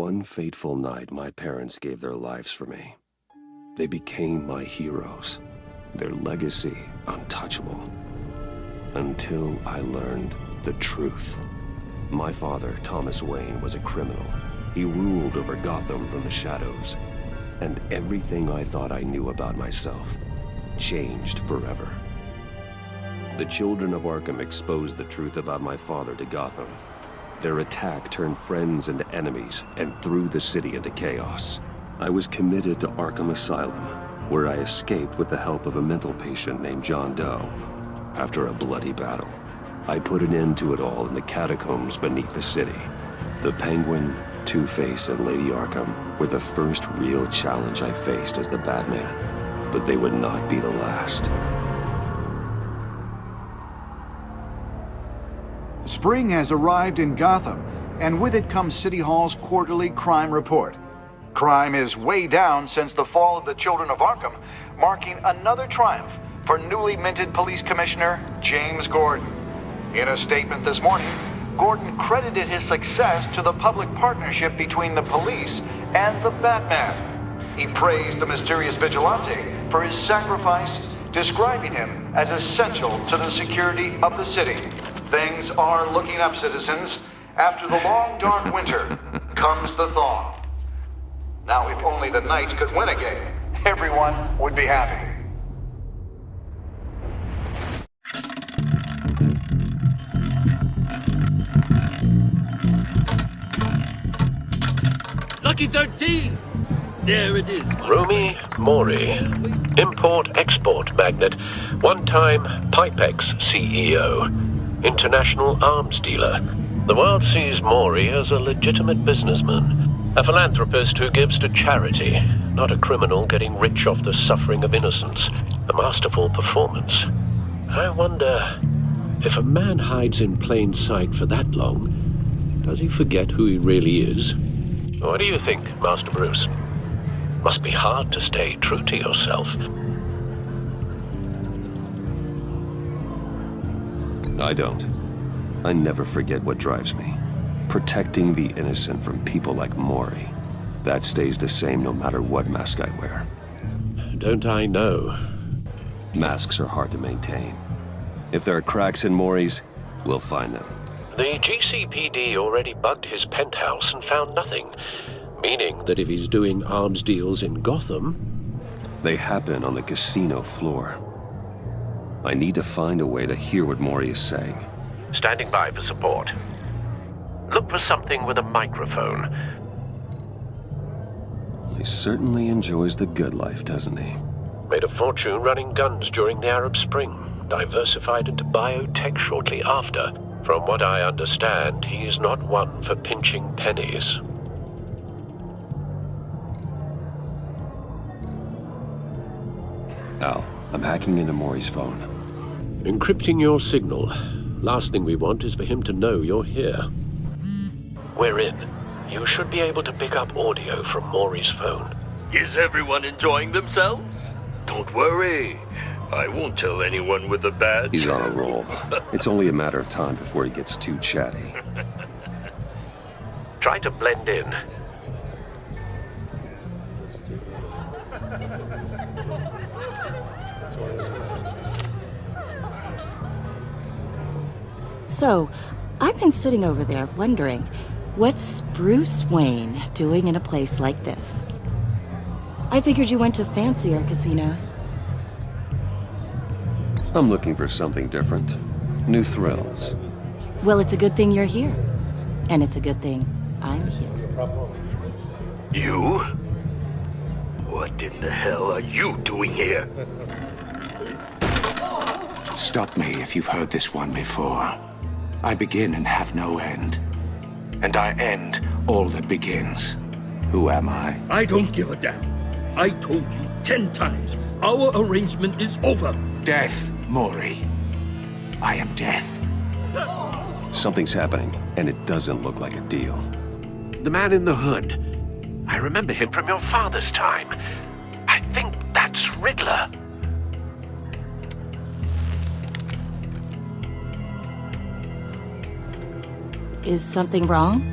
one fateful night, my parents gave their lives for me. They became my heroes, their legacy untouchable. Until I learned the truth. My father, Thomas Wayne, was a criminal. He ruled over Gotham from the shadows. And everything I thought I knew about myself changed forever. The children of Arkham exposed the truth about my father to Gotham. Their attack turned friends into enemies and threw the city into chaos. I was committed to Arkham Asylum, where I escaped with the help of a mental patient named John Doe. After a bloody battle, I put an end to it all in the catacombs beneath the city. The Penguin, Two-Face, and Lady Arkham were the first real challenge I faced as the Batman, but they would not be the last. Spring has arrived in Gotham, and with it comes City Hall's quarterly crime report. Crime is way down since the fall of the Children of Arkham, marking another triumph for newly minted Police Commissioner James Gordon. In a statement this morning, Gordon credited his success to the public partnership between the police and the Batman. He praised the mysterious vigilante for his sacrifice, describing him as essential to the security of the city. Things are looking up, citizens. After the long, dark winter comes the thaw. Now, if only the Knights could win again, everyone would be happy. Lucky 13! There it is. Rumi Mori, import-export magnate, one-time Pipex CEO, international arms dealer. The world sees Mori as a legitimate businessman, a philanthropist who gives to charity, not a criminal getting rich off the suffering of innocence. A masterful performance. I wonder, if a man hides in plain sight for that long, does he forget who he really is? What do you think, Master Bruce? Must be hard to stay true to yourself. I don't. I never forget what drives me. Protecting the innocent from people like Mori. That stays the same no matter what mask I wear. Don't I know? Masks are hard to maintain. If there are cracks in Mori's, we'll find them. The GCPD already bugged his penthouse and found nothing, meaning that if he's doing arms deals in Gotham... They happen on the casino floor. I need to find a way to hear what Mori is saying. Standing by for support. Look for something with a microphone. He certainly enjoys the good life, doesn't he? Made a fortune running guns during the Arab Spring. Diversified into biotech shortly after. From what I understand, he's not one for pinching pennies. Al, I'm hacking into Mori's phone. Encrypting your signal. Last thing we want is for him to know you're here. We're in. You should be able to pick up audio from Mori's phone. Is everyone enjoying themselves? Don't worry. I won't tell anyone with a badge. He's on a roll. It's only a matter of time before he gets too chatty. Try to blend in. So, I've been sitting over there wondering, what's Bruce Wayne doing in a place like this? I figured you went to fancier casinos. I'm looking for something different. New thrills. Well, it's a good thing you're here. And it's a good thing I'm here. You? What in the hell are you doing here? Stop me if you've heard this one before. I begin and have no end. And I end all that begins. Who am I? I don't give a damn. I told you 10 times. Our arrangement is over. Death, Mori. I am death. Something's happening, and it doesn't look like a deal. The man in the hood. I remember him from your father's time. I think that's Riddler. Is something wrong?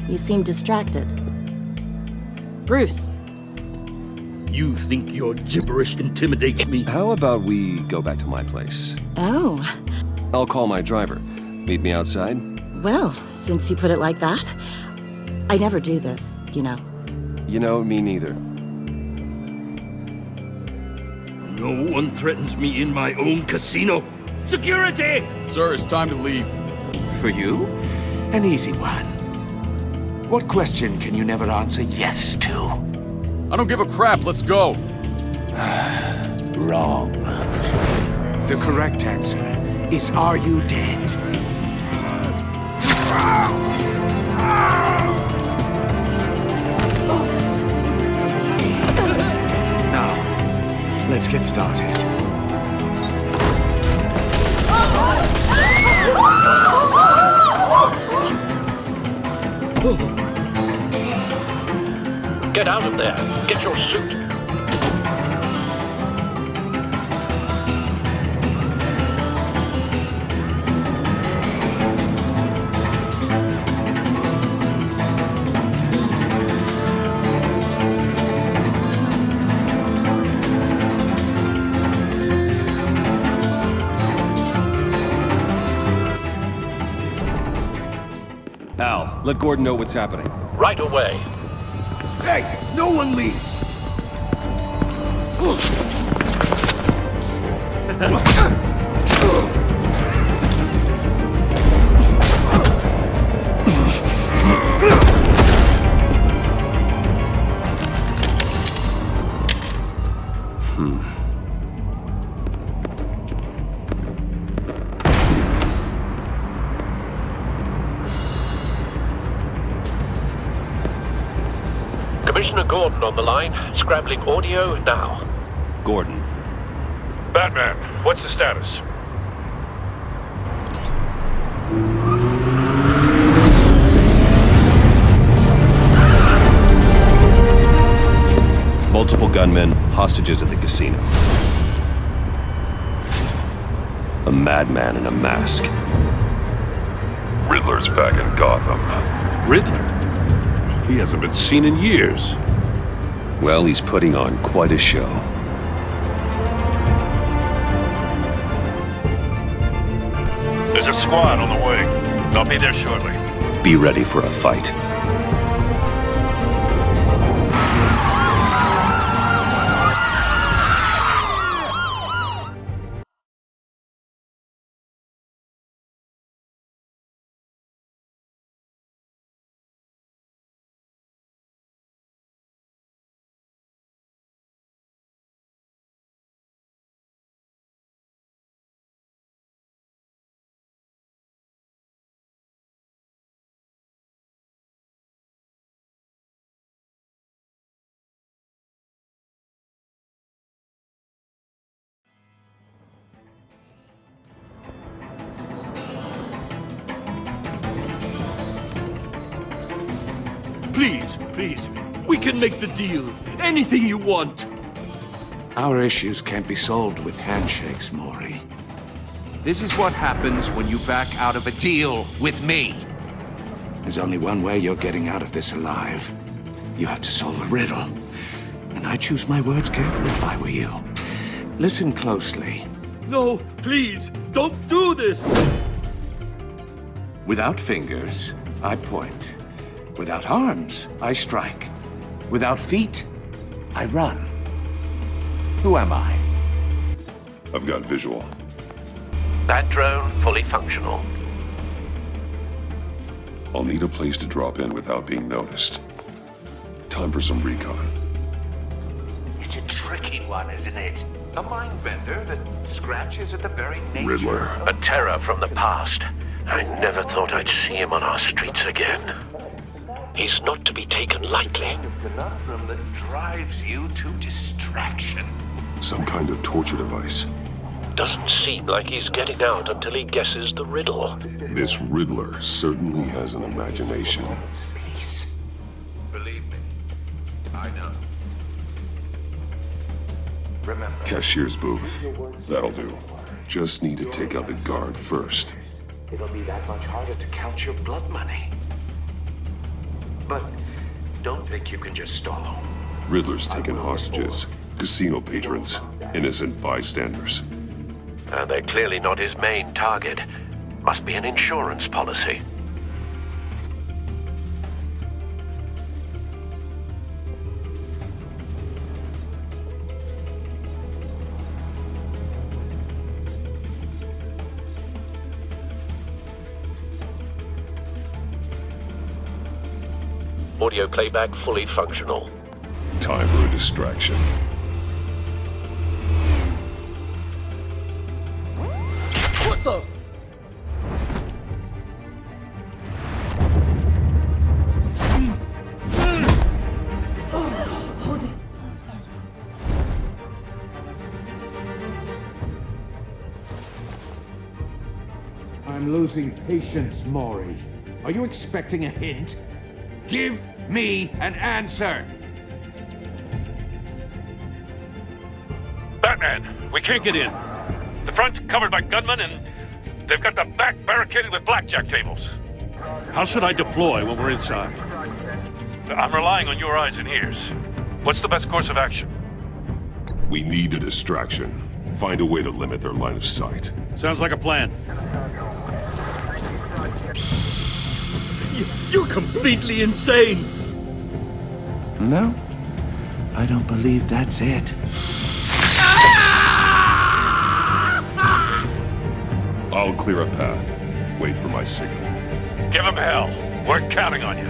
You seem distracted. Bruce. You think your gibberish intimidates me? How about we go back to my place? Oh. I'll call my driver. Meet me outside? Well, since you put it like that, I never do this, you know. You know, me neither. No one threatens me in my own casino. Security! Sir, it's time to leave. For you, an easy one. What question can you never answer yes to? I don't give a crap, let's go. Wrong. The correct answer is, are you dead? Now, let's get started. Get out of there. Get your suit. Al, let Gordon know what's happening. Right away. Hey, no one leaves! Commissioner Gordon on the line, scrabbling audio now. Gordon. Batman, what's the status? Multiple gunmen, hostages at the casino. A madman in a mask. Riddler's back in Gotham. Riddler? He hasn't been seen in years. Well, he's putting on quite a show. There's a squad on the way. I'll be there shortly. Be ready for a fight. Please, please, we can make the deal. Anything you want. Our issues can't be solved with handshakes, Maury. This is what happens when you back out of a deal with me. There's only one way you're getting out of this alive. You have to solve a riddle. And I choose my words carefully if I were you. Listen closely. No, please, don't do this! Without fingers, I point. Without arms, I strike. Without feet, I run. Who am I? I've got visual. That drone fully functional. I'll need a place to drop in without being noticed. Time for some recon. It's a tricky one, isn't it? A mind bender that scratches at the very nature. Riddler. A terror from the past. I never thought I'd see him on our streets again. He's not to be taken lightly. The conundrum that drives you to distraction. Some kind of torture device. Doesn't seem like he's getting out until he guesses the riddle. This Riddler certainly has an imagination. Peace. Believe me, I know. Remember. Cashier's booth. That'll do. Just need to take out the guard first. It'll be that much harder to count your blood money. But Don't think you can just stall. Riddler's taken hostages, casino patrons, innocent bystanders. They're clearly not his main target. Must be an insurance policy. Audio playback fully functional. Time for a distraction. What the? I'm losing patience, Maury. Are you expecting a hint? Give me an answer! Batman, we can't get in. The front's covered by gunmen, and they've got the back barricaded with blackjack tables. How should I deploy when we're inside? I'm relying on your eyes and ears. What's the best course of action? We need a distraction. Find a way to limit their line of sight. Sounds like a plan. You're completely insane! No, I don't believe that's it. I'll clear a path. Wait for my signal. Give him hell. We're counting on you.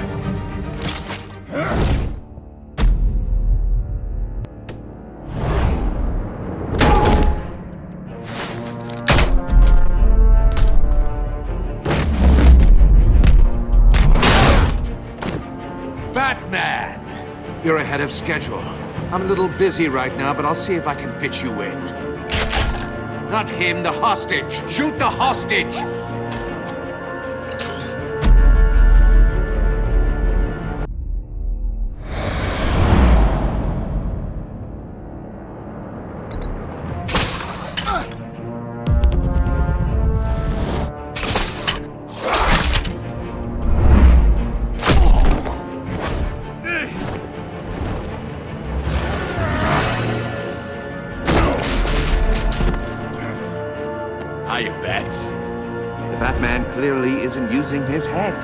Batman! You're ahead of schedule. I'm a little busy right now, but I'll see if I can fit you in. Not him, the hostage! Shoot the hostage! Hiya, Bats. The Batman clearly isn't using his head.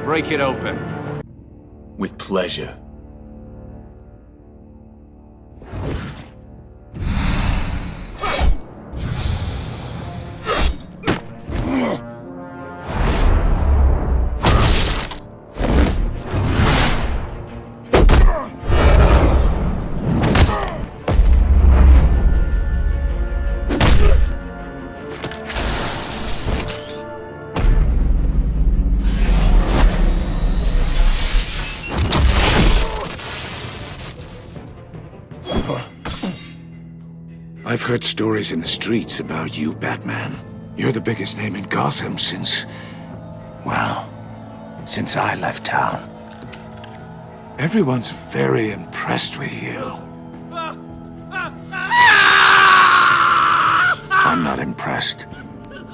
Break it open. With pleasure. I've heard stories in the streets about you, Batman. You're the biggest name in Gotham since I left town. Everyone's very impressed with you. I'm not impressed.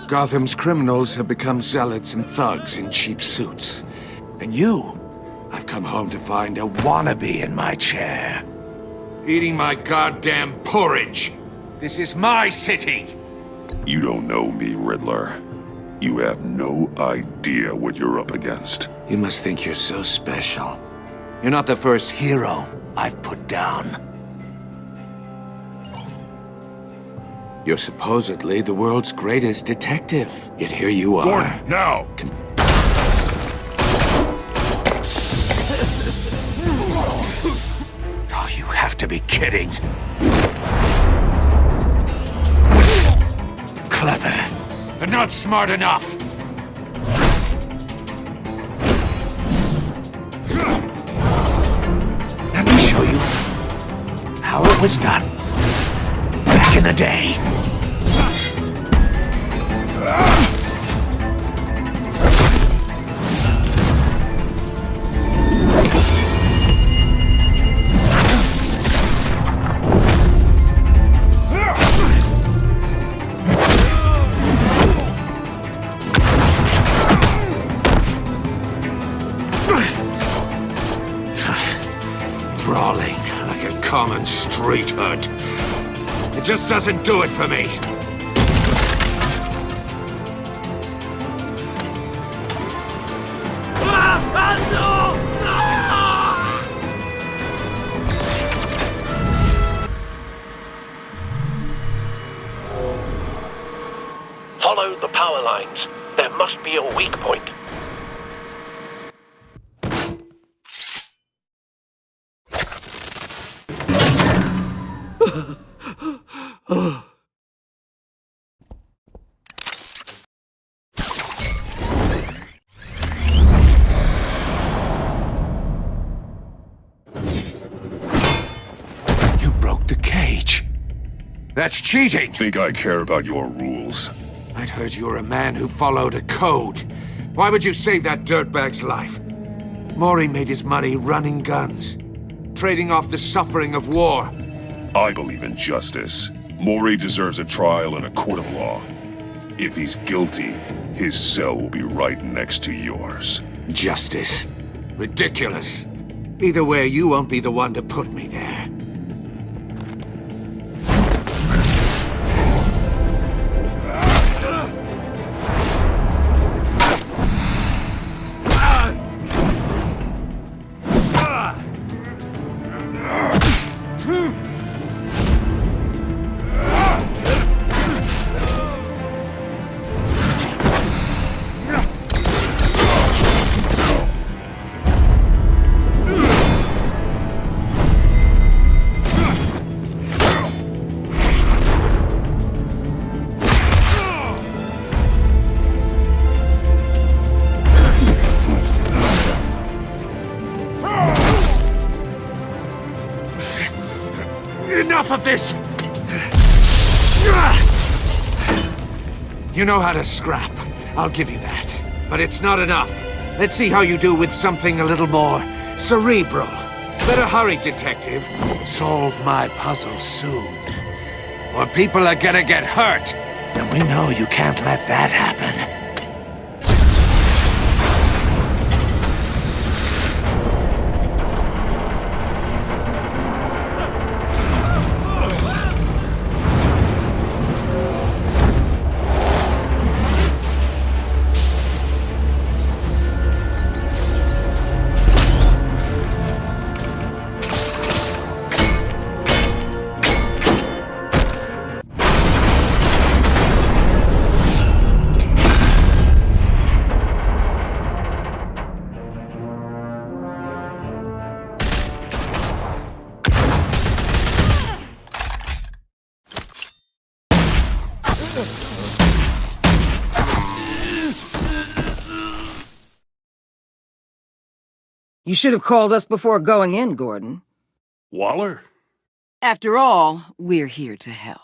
Gotham's criminals have become zealots and thugs in cheap suits. And you, I've come home to find a wannabe in my chair. Eating my goddamn porridge. This is my city! You don't know me, Riddler. You have no idea what you're up against. You must think you're so special. You're not the first hero I've put down. You're supposedly the world's greatest detective. Yet here you are. Gordon, now! Oh, you have to be kidding. Clever, but not smart enough. Let me show you how it was done back in the day. common street hood. It just doesn't do it for me. Follow the power lines. There must be a weak point. You broke the cage. That's cheating! Think I care about your rules? I'd heard you were a man who followed a code. Why would you save that dirtbag's life? Maury made his money running guns, trading off the suffering of war. I believe in justice. Maury deserves a trial in a court of law. If he's guilty, his cell will be right next to yours. Justice? Ridiculous. Either way, you won't be the one to put me there. Enough of this! You know how to scrap. I'll give you that. But it's not enough. Let's see how you do with something a little more cerebral. Better hurry, detective. Solve my puzzle soon. Or people are gonna get hurt. And we know you can't let that happen. You should have called us before going in, Gordon. Waller? After all, we're here to help.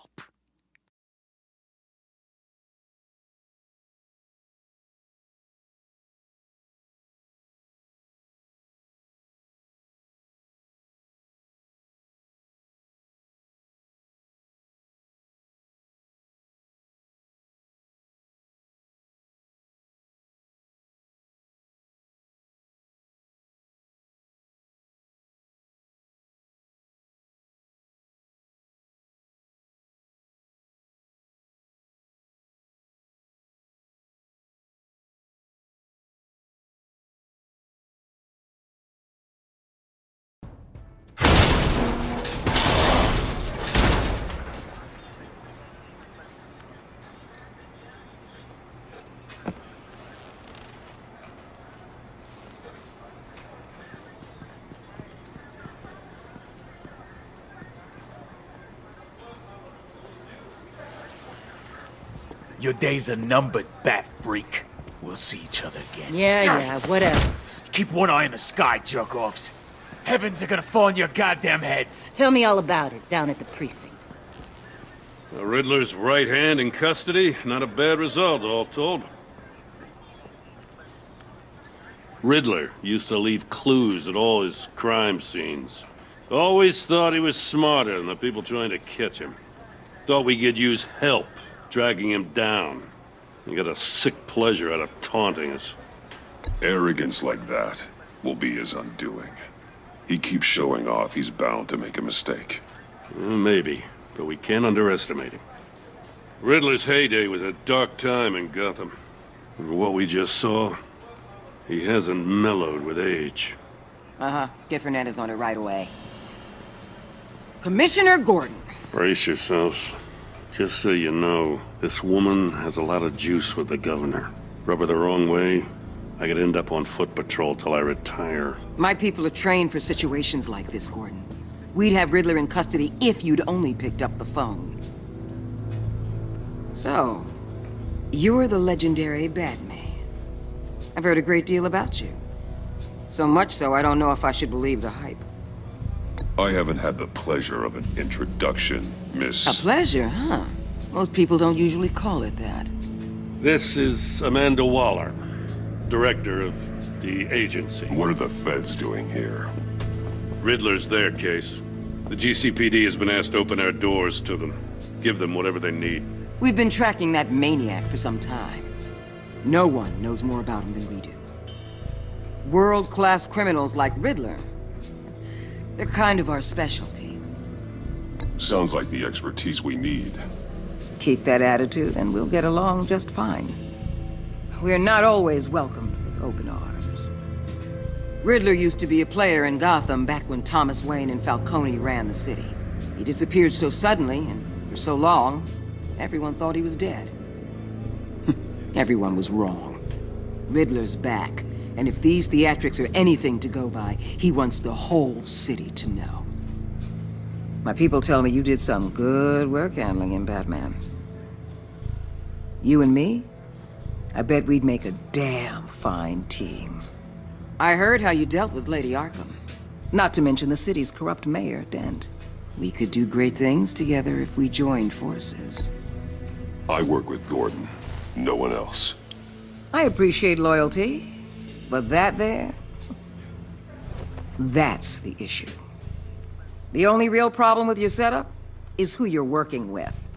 Your days are numbered, bat freak. We'll see each other again. Yeah, whatever. Keep one eye in the sky, jerk-offs. Heavens are gonna fall on your goddamn heads. Tell me all about it down at the precinct. The Riddler's right hand in custody. Not a bad result, all told. Riddler used to leave clues at all his crime scenes. Always thought he was smarter than the people trying to catch him. Thought we could use help dragging him down. He got a sick pleasure out of taunting us. Arrogance like that will be his undoing. He keeps showing off, he's bound to make a mistake. Maybe, but we can't underestimate him. Riddler's heyday was a dark time in Gotham. And what we just saw, he hasn't mellowed with age. Uh-huh. Get Fernandez on it right away. Commissioner Gordon. Brace yourselves. Just so you know, this woman has a lot of juice with the governor. Rub her the wrong way, I could end up on foot patrol till I retire. My people are trained for situations like this, Gordon. We'd have Riddler in custody if you'd only picked up the phone. So, you're the legendary Batman. I've heard a great deal about you. So much so, I don't know if I should believe the hype. I haven't had the pleasure of an introduction, Miss... A pleasure, huh? Most people don't usually call it that. This is Amanda Waller, director of the agency. What are the feds doing here? Riddler's their case. The GCPD has been asked to open our doors to them. Give them whatever they need. We've been tracking that maniac for some time. No one knows more about him than we do. World-class criminals like Riddler. They're kind of our specialty. Sounds like the expertise we need. Keep that attitude and we'll get along just fine. We're not always welcomed with open arms. Riddler used to be a player in Gotham back when Thomas Wayne and Falcone ran the city. He disappeared so suddenly and for so long, everyone thought he was dead. Everyone was wrong. Riddler's back, and if these theatrics are anything to go by, he wants the whole city to know. My people tell me you did some good work handling him, Batman. You and me? I bet we'd make a damn fine team. I heard how you dealt with Lady Arkham. Not to mention the city's corrupt mayor, Dent. We could do great things together if we joined forces. I work with Gordon, no one else. I appreciate loyalty, but that there... that's the issue. The only real problem with your setup is who you're working with.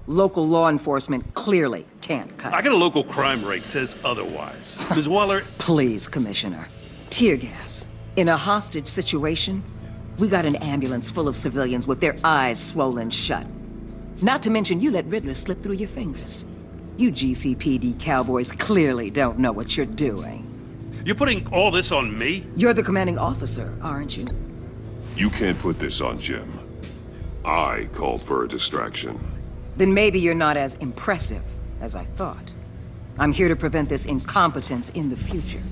Local law enforcement clearly can't cut I got a local crime rate says otherwise. Ms. Waller... Please, Commissioner. Tear gas. In a hostage situation, we got an ambulance full of civilians with their eyes swollen shut. Not to mention you let Riddler slip through your fingers. You GCPD cowboys clearly don't know what you're doing. You're putting all this on me? You're the commanding officer, aren't you? You can't put this on Jim. I called for a distraction. Then maybe you're not as impressive as I thought. I'm here to prevent this incompetence in the future.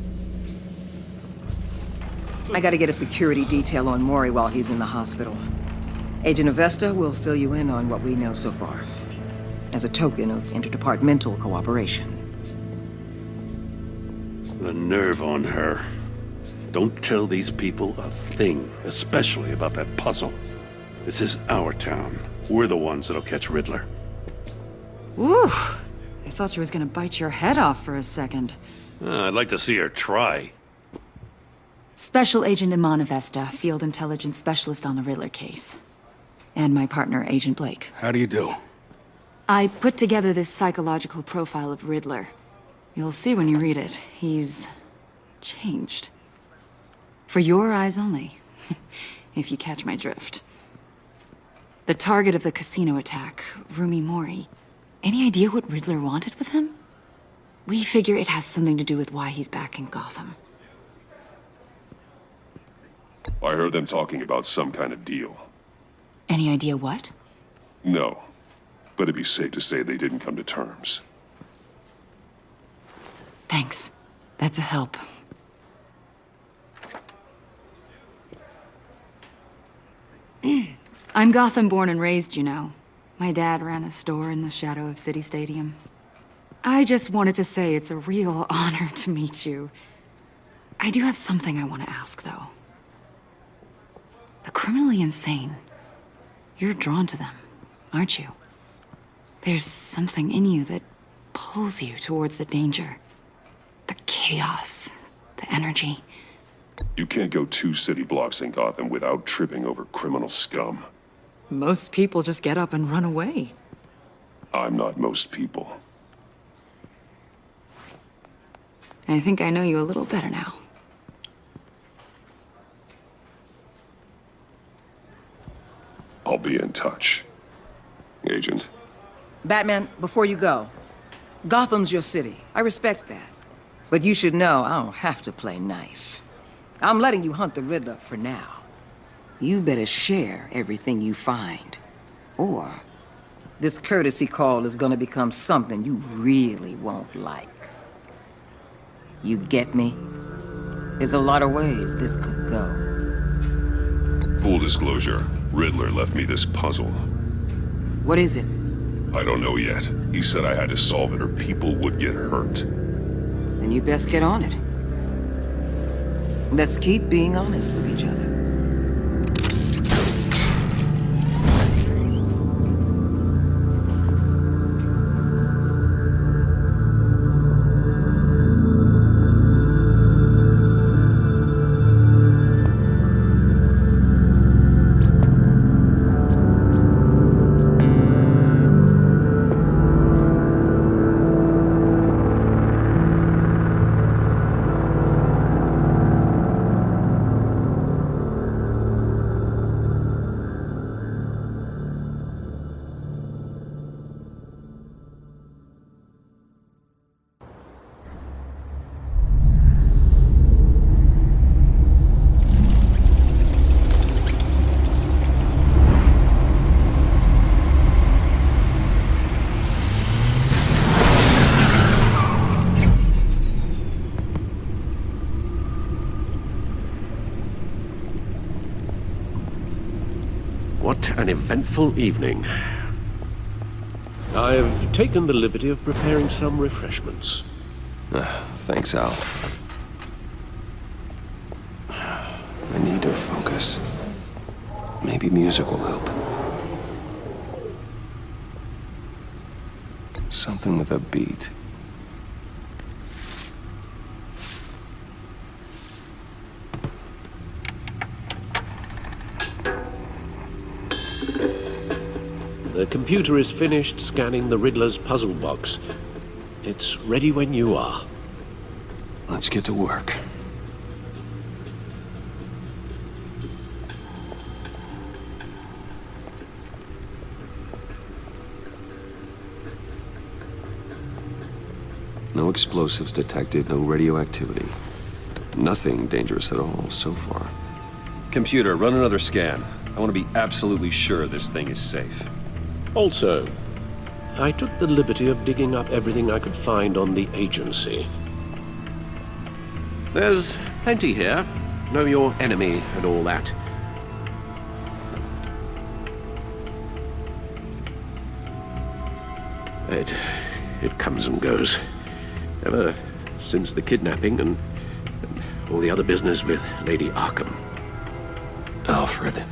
I gotta get a security detail on Maury while he's in the hospital. Agent Avesta will fill you in on what we know so far, as a token of interdepartmental cooperation. The nerve on her. Don't tell these people a thing, especially about that puzzle. This is our town. We're the ones that'll catch Riddler. Ooh, I thought she was gonna bite your head off for a second. I'd like to see her try. Special Agent Iman Avesta, Field Intelligence Specialist on the Riddler case. And my partner, Agent Blake. How do you do? I put together this psychological profile of Riddler. You'll see when you read it. He's... changed. For your eyes only, if you catch my drift. The target of the casino attack, Rumi Mori. Any idea what Riddler wanted with him? We figure it has something to do with why he's back in Gotham. I heard them talking about some kind of deal. Any idea what? No, but it'd be safe to say they didn't come to terms. Thanks. That's a help. I'm Gotham born and raised, you know. My dad ran a store in the shadow of City Stadium. I just wanted to say it's a real honor to meet you. I do have something I want to ask, though. The criminally insane. You're drawn to them, aren't you? There's something in you that pulls you towards the danger. The chaos, the energy. You can't go 2 city blocks in Gotham without tripping over criminal scum. Most people just get up and run away. I'm not most people. I think I know you a little better now. I'll be in touch. Agent. Batman, before you go, Gotham's your city. I respect that. But you should know I don't have to play nice. I'm letting you hunt the Riddler for now. You better share everything you find. Or this courtesy call is gonna become something you really won't like. You get me? There's a lot of ways this could go. Full disclosure, Riddler left me this puzzle. What is it? I don't know yet. He said I had to solve it or people would get hurt. Then you best get on it. Let's keep being honest with each other. What an eventful evening. I've taken the liberty of preparing some refreshments. Thanks, Al. I need to focus. Maybe music will help. Something with a beat. The computer is finished scanning the Riddler's puzzle box. It's ready when you are. Let's get to work. No explosives detected, no radioactivity. Nothing dangerous at all so far. Computer, run another scan. I want to be absolutely sure this thing is safe. Also, I took the liberty of digging up everything I could find on the agency. There's plenty here. Know your enemy and all that. It comes and goes. Ever since the kidnapping and all the other business with Lady Arkham. Alfred.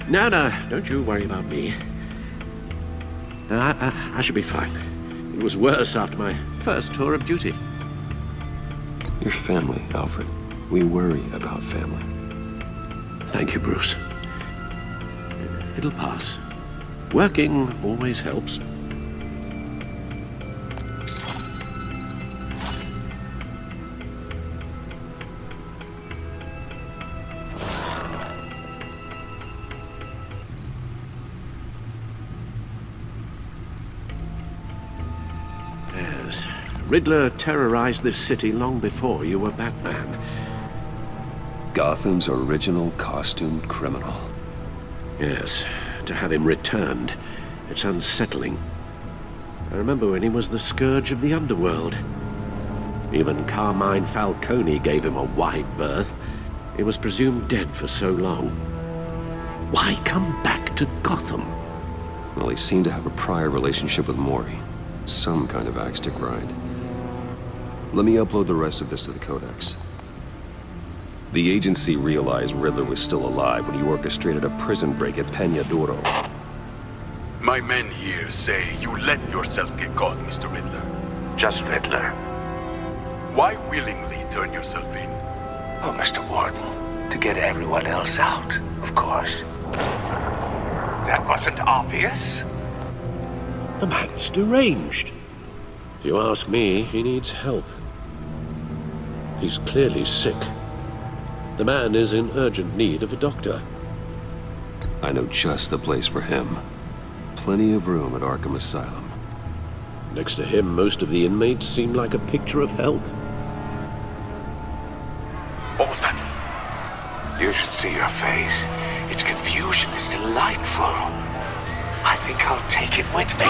No, don't you worry about me. No, I should be fine. It was worse after my first tour of duty. Your family, Alfred. We worry about family. Thank you, Bruce. It'll pass. Working always helps. Riddler terrorized this city long before you were Batman. Gotham's original costumed criminal. Yes, to have him returned, it's unsettling. I remember when he was the scourge of the underworld. Even Carmine Falcone gave him a wide berth. He was presumed dead for so long. Why come back to Gotham? Well, he seemed to have a prior relationship with Mori. Some kind of axe to grind. Let me upload the rest of this to the Codex. The agency realized Riddler was still alive when he orchestrated a prison break at Peñadoro. My men here say you let yourself get caught, Mr. Riddler. Just Riddler. Why willingly turn yourself in? Oh, Mr. Warden, to get everyone else out, of course. That wasn't obvious. The man's deranged. If you ask me, he needs help. He's clearly sick. The man is in urgent need of a doctor. I know just the place for him. Plenty of room at Arkham Asylum. Next to him, most of the inmates seem like a picture of health. What was that? You should see your face. Its confusion is delightful. I think I'll take it with me.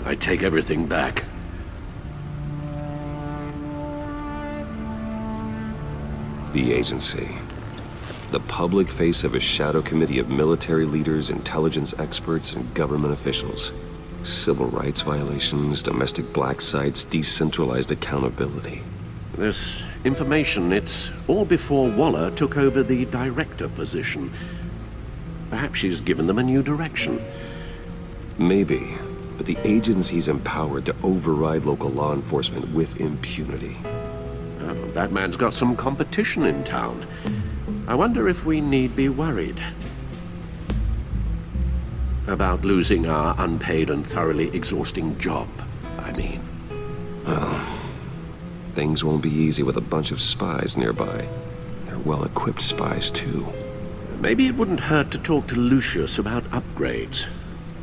I take everything back. The agency. The public face of a shadow committee of military leaders, intelligence experts, and government officials. Civil rights violations, domestic black sites, decentralized accountability. This information, it's all before Waller took over the director position. Perhaps she's given them a new direction. Maybe, but the agency's empowered to override local law enforcement with impunity. Oh, Batman's got some competition in town. I wonder if we need be worried about losing our unpaid and thoroughly exhausting job, I mean. Well, things won't be easy with a bunch of spies nearby. They're well-equipped spies, too. Maybe it wouldn't hurt to talk to Lucius about upgrades.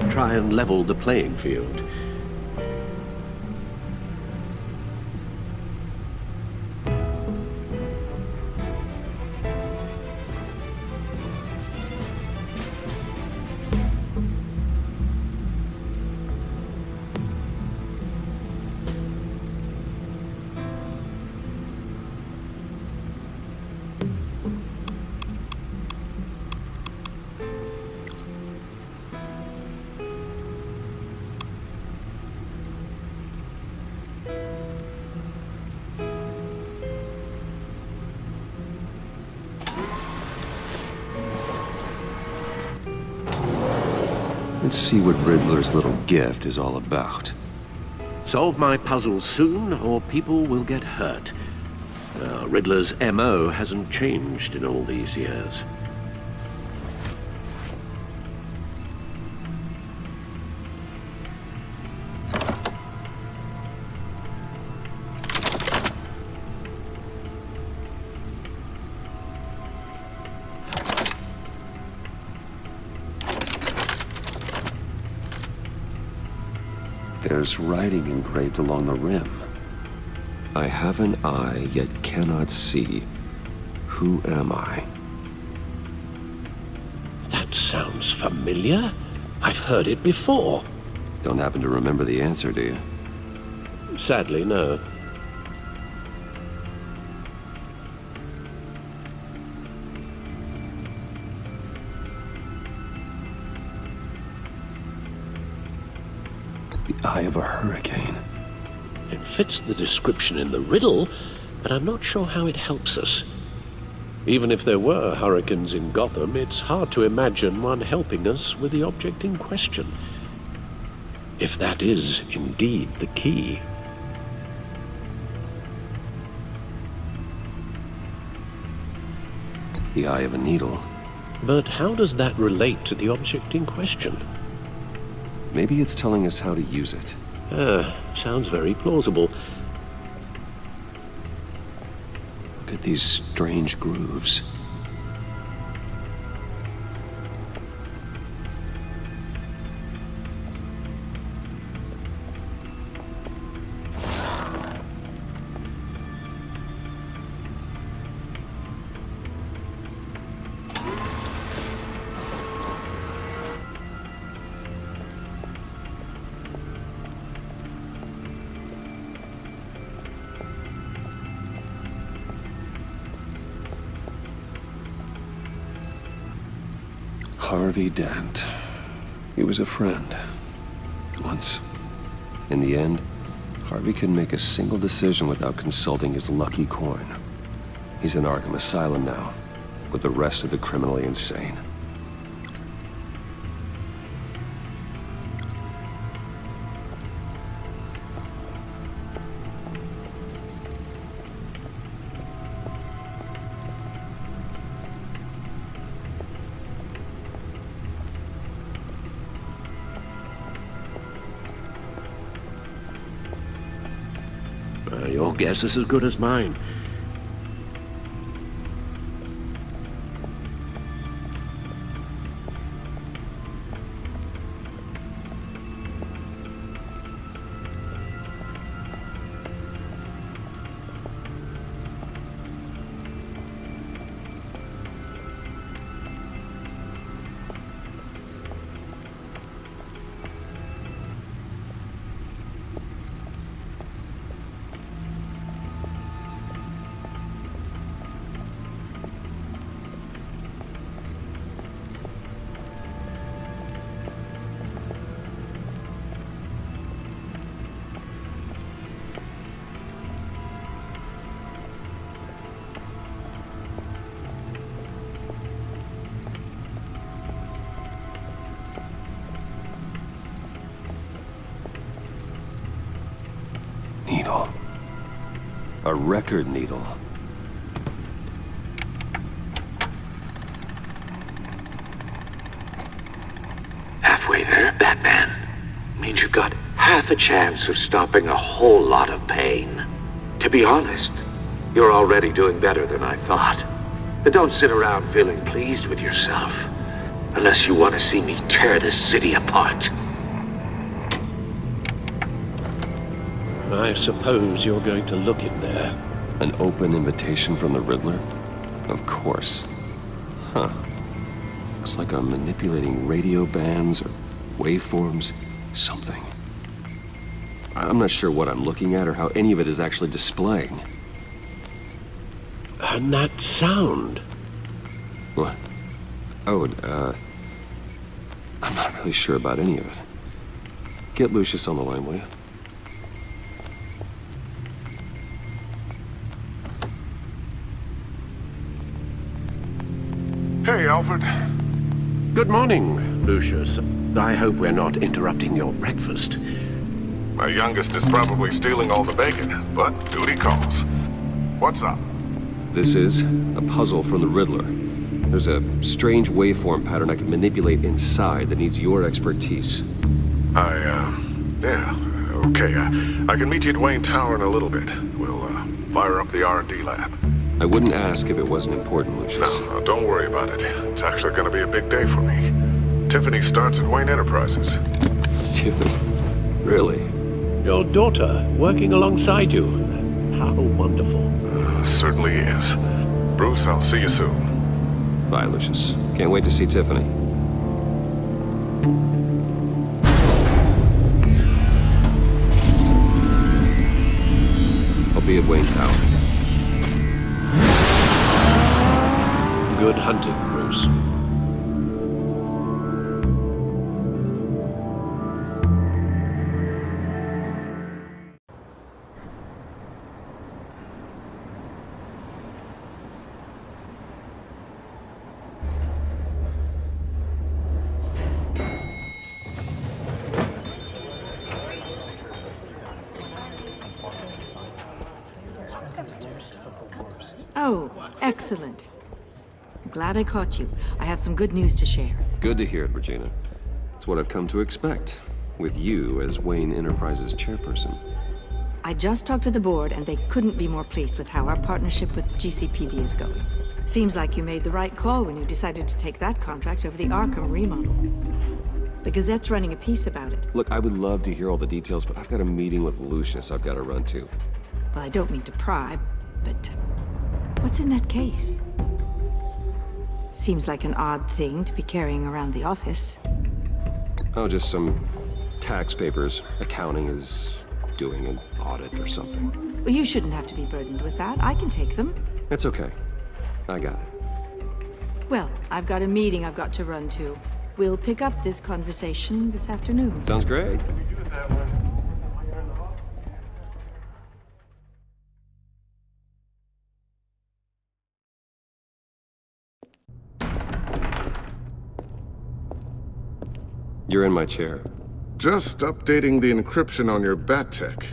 Try and level the playing field. Let's see what Riddler's little gift is all about. Solve my puzzles soon, or people will get hurt. Riddler's MO hasn't changed in all these years. There's writing engraved along the rim. I have an eye, yet cannot see. Who am I? That sounds familiar. I've heard it before. Don't happen to remember the answer, do you? Sadly, no. The eye of a hurricane. It fits the description in the riddle, but I'm not sure how it helps us. Even if there were hurricanes in Gotham, it's hard to imagine one helping us with the object in question. If that is indeed the key. The eye of a needle. But how does that relate to the object in question? Maybe it's telling us how to use it. Sounds very plausible. Look at these strange grooves. Harvey Dent. He was a friend. Once. In the end, Harvey couldn't make a single decision without consulting his lucky coin. He's in Arkham Asylum now, with the rest of the criminally insane. Your guess is as good as mine. A record needle. Halfway there, Batman. Means you've got half a chance of stopping a whole lot of pain. To be honest, you're already doing better than I thought. But don't sit around feeling pleased with yourself. Unless you want to see me tear this city apart. I suppose you're going to look in there. An open invitation from the Riddler? Of course. Huh. Looks like I'm manipulating radio bands or waveforms, something. I'm not sure what I'm looking at or how any of it is actually displaying. And that sound? What? Oh, I'm not really sure about any of it. Get Lucius on the line, will you? Hey, Alfred. Good morning, Lucius. I hope we're not interrupting your breakfast. My youngest is probably stealing all the bacon, but duty calls. What's up? This is a puzzle from the Riddler. There's a strange waveform pattern I can manipulate inside that needs your expertise. Yeah, okay. I can meet you at Wayne Tower in a little bit. We'll, fire up the R&D lab. I wouldn't ask if it wasn't important, Lucius. No, don't worry about it. It's actually gonna be a big day for me. Tiffany starts at Wayne Enterprises. Tiffany? Really? Your daughter working alongside you. How wonderful. Certainly is. Bruce, I'll see you soon. Bye, Lucius. Can't wait to see Tiffany. I'll be at Wayne Tower. Good hunting, Bruce. Oh, excellent. I'm glad I caught you. I have some good news to share. Good to hear it, Regina. It's what I've come to expect, with you as Wayne Enterprises chairperson. I just talked to the board, and they couldn't be more pleased with how our partnership with GCPD is going. Seems like you made the right call when you decided to take that contract over the Arkham remodel. The Gazette's running a piece about it. Look, I would love to hear all the details, but I've got a meeting with Lucius I've got to run to. Well, I don't mean to pry, but what's in that case? Seems like an odd thing to be carrying around the office. Oh, just some tax papers. Accounting is doing an audit or something. Well, you shouldn't have to be burdened with that. I can take them. It's okay. I got it. Well, I've got a meeting I've got to run to. We'll pick up this conversation this afternoon. Sounds great. You're in my chair. Just updating the encryption on your bat tech.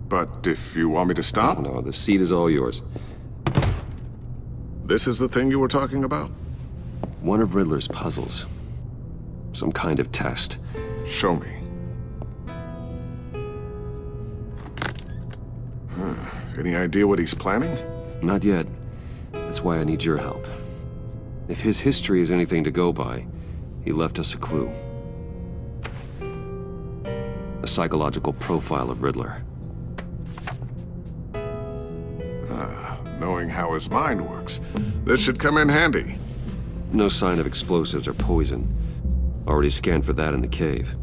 But if you want me to stop? No, the seat is all yours. This is the thing you were talking about? One of Riddler's puzzles. Some kind of test. Show me. Any idea what he's planning? Not yet. That's why I need your help. If his history is anything to go by, he left us a clue. A psychological profile of Riddler. Knowing how his mind works, this should come in handy. No sign of explosives or poison. Already scanned for that in the cave.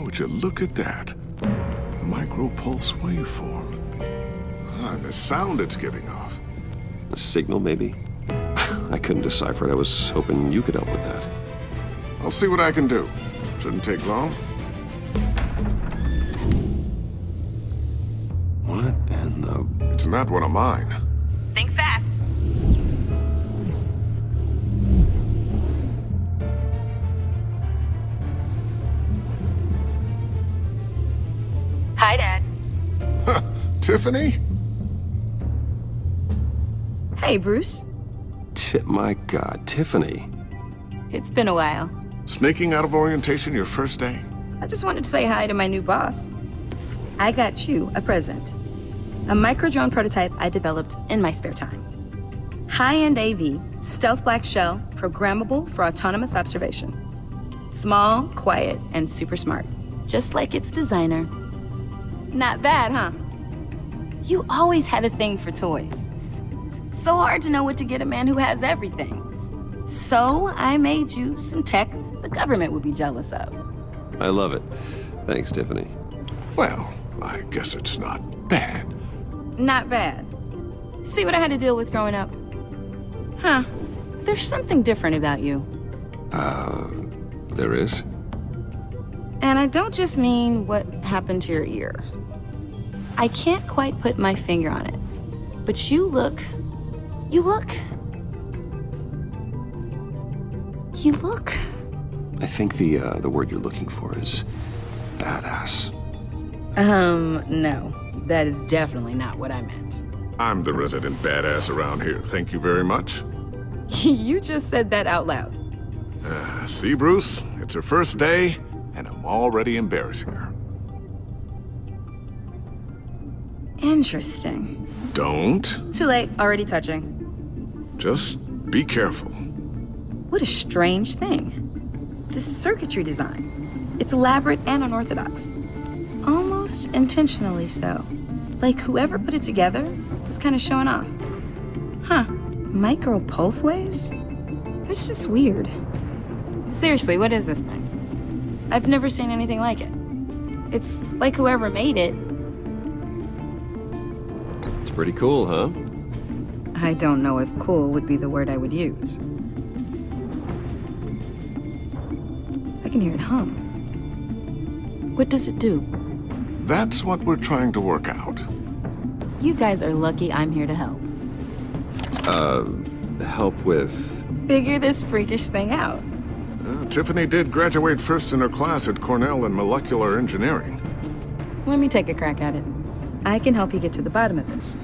Would you look at that? Micropulse waveform. And the sound it's giving off. A signal, maybe? I couldn't decipher it. I was hoping you could help with that. I'll see what I can do. Shouldn't take long. What in the... It's not one of mine. Think fast. Hi, Dad. Tiffany? Hey, Bruce. My God, Tiffany. It's been a while. Sneaking out of orientation your first day? I just wanted to say hi to my new boss. I got you a present. A micro-drone prototype I developed in my spare time. High-end AV, stealth black shell, programmable for autonomous observation. Small, quiet, and super smart. Just like its designer. Not bad, huh? You always had a thing for toys. So hard to know what to get a man who has everything. So I made you some tech the government would be jealous of. I love it. Thanks, Tiffany. Well, I guess it's not bad. Not bad. See what I had to deal with growing up? Huh. There's something different about you. There is? And I don't just mean what happened to your ear. I can't quite put my finger on it. But you look... I think the word you're looking for is badass. No. That is definitely not what I meant. I'm the resident badass around here. Thank you very much. You just said that out loud. See, Bruce? It's her first day, and I'm already embarrassing her. Interesting. Don't. Too late, already touching. Just be careful. What a strange thing. This circuitry design. It's elaborate and unorthodox. Almost intentionally so. Like whoever put it together was kind of showing off. Huh. Micro pulse waves? That's just weird. Seriously, what is this thing? I've never seen anything like it. It's like whoever made it. It's pretty cool, huh? I don't know if cool would be the word I would use. I can hear it hum. What does it do? That's what we're trying to work out. You guys are lucky I'm here to help. Help with... Figure this freakish thing out. Tiffany did graduate first in her class at Cornell in molecular engineering. Let me take a crack at it. I can help you get to the bottom of this.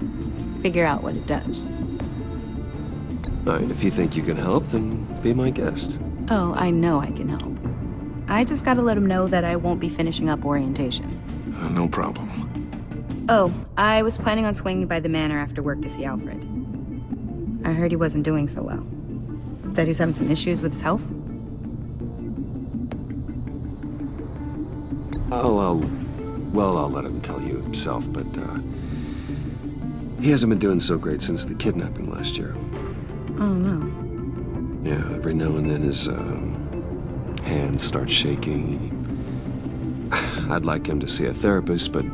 Figure out what it does. All right, if you think you can help, then be my guest. Oh, I know I can help. I just gotta let him know that I won't be finishing up orientation. No problem. Oh, I was planning on swinging by the manor after work to see Alfred. I heard he wasn't doing so well. That he was having some issues with his health? I'll let him tell you himself, but, he hasn't been doing so great since the kidnapping last year. Oh, no. Yeah, every now and then his, hands start shaking. I'd like him to see a therapist, but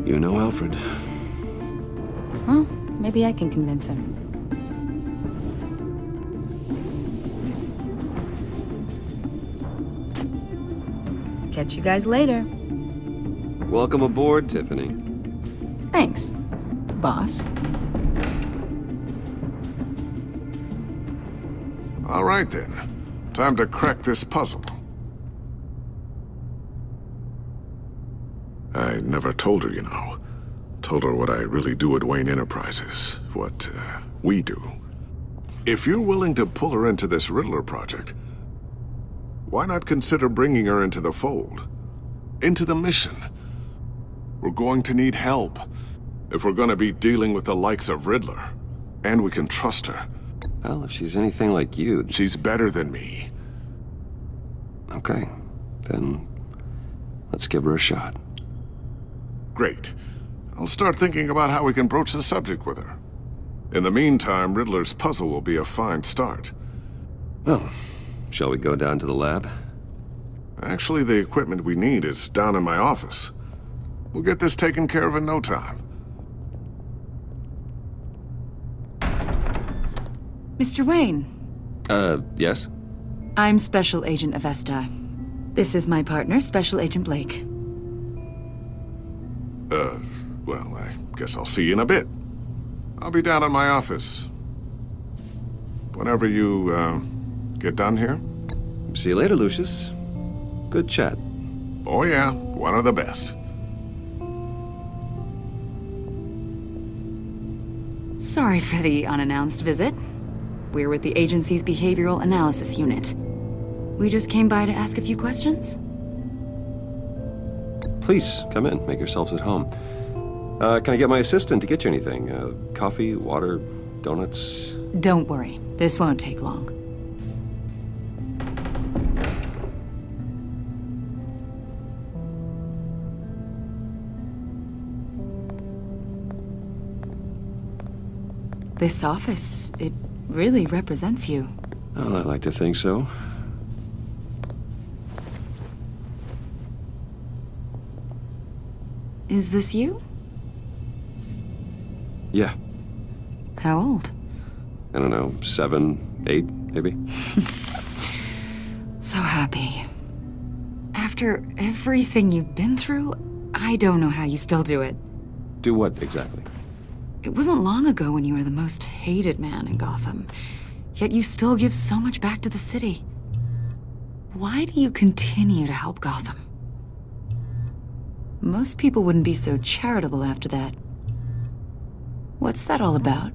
you know Alfred. Well, maybe I can convince him. Catch you guys later. Welcome aboard, Tiffany. Thanks, boss. All right, then. Time to crack this puzzle. I never told her, you know. Told her what I really do at Wayne Enterprises. What, we do. If you're willing to pull her into this Riddler project, why not consider bringing her into the fold? Into the mission? We're going to need help if we're going to be dealing with the likes of Riddler. And we can trust her. Well, if she's anything like you... She's better than me. Okay, then let's give her a shot. Great. I'll start thinking about how we can broach the subject with her. In the meantime, Riddler's puzzle will be a fine start. Well, shall we go down to the lab? Actually, the equipment we need is down in my office. We'll get this taken care of in no time. Mr. Wayne. Yes? I'm Special Agent Avesta. This is my partner, Special Agent Blake. Well, I guess I'll see you in a bit. I'll be down in my office. Whenever you, get done here. See you later, Lucius. Good chat. Oh yeah, one of the best. Sorry for the unannounced visit. We're with the agency's behavioral analysis unit. We just came by to ask a few questions. Please, come in. Make yourselves at home. Can I get my assistant to get you anything? Coffee, water, donuts? Don't worry. This won't take long. This office, it really represents you. Well, I like to think so. Is this you? Yeah. How old? I don't know, 7, 8, maybe? So happy. After everything you've been through, I don't know how you still do it. Do what, exactly? It wasn't long ago when you were the most hated man in Gotham, yet you still give so much back to the city. Why do you continue to help Gotham? Most people wouldn't be so charitable after that. What's that all about?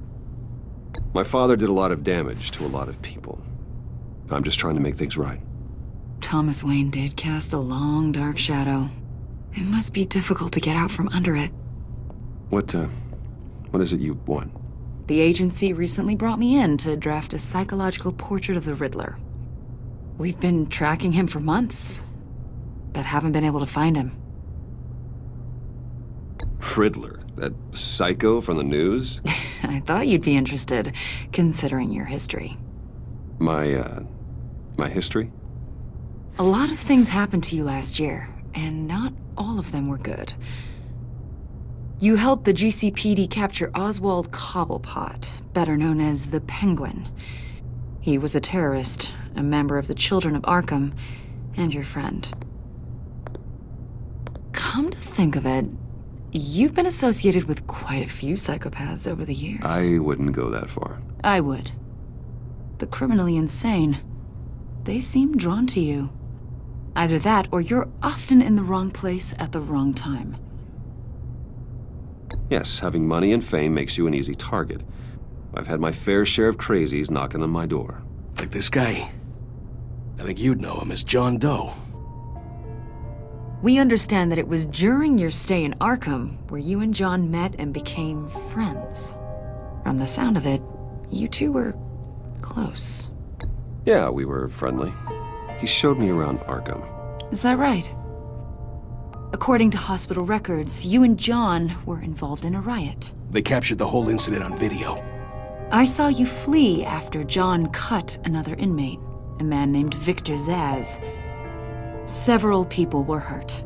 My father did a lot of damage to a lot of people. I'm just trying to make things right. Thomas Wayne did cast a long, dark shadow. It must be difficult to get out from under it. What is it you want? The agency recently brought me in to draft a psychological portrait of the Riddler. We've been tracking him for months, but haven't been able to find him. Riddler? That psycho from the news? I thought you'd be interested, considering your history. My history? A lot of things happened to you last year, and not all of them were good. You helped the GCPD capture Oswald Cobblepot, better known as the Penguin. He was a terrorist, a member of the Children of Arkham, and your friend. Come to think of it, you've been associated with quite a few psychopaths over the years. I wouldn't go that far. I would. The criminally insane. They seem drawn to you. Either that, or you're often in the wrong place at the wrong time. Yes, having money and fame makes you an easy target. I've had my fair share of crazies knocking on my door. Like this guy. I think you'd know him as John Doe. We understand that it was during your stay in Arkham where you and John met and became friends. From the sound of it, you two were close. Yeah, we were friendly. He showed me around Arkham. Is that right? According to hospital records, you and John were involved in a riot. They captured the whole incident on video. I saw you flee after John cut another inmate, a man named Victor Zaz. Several people were hurt.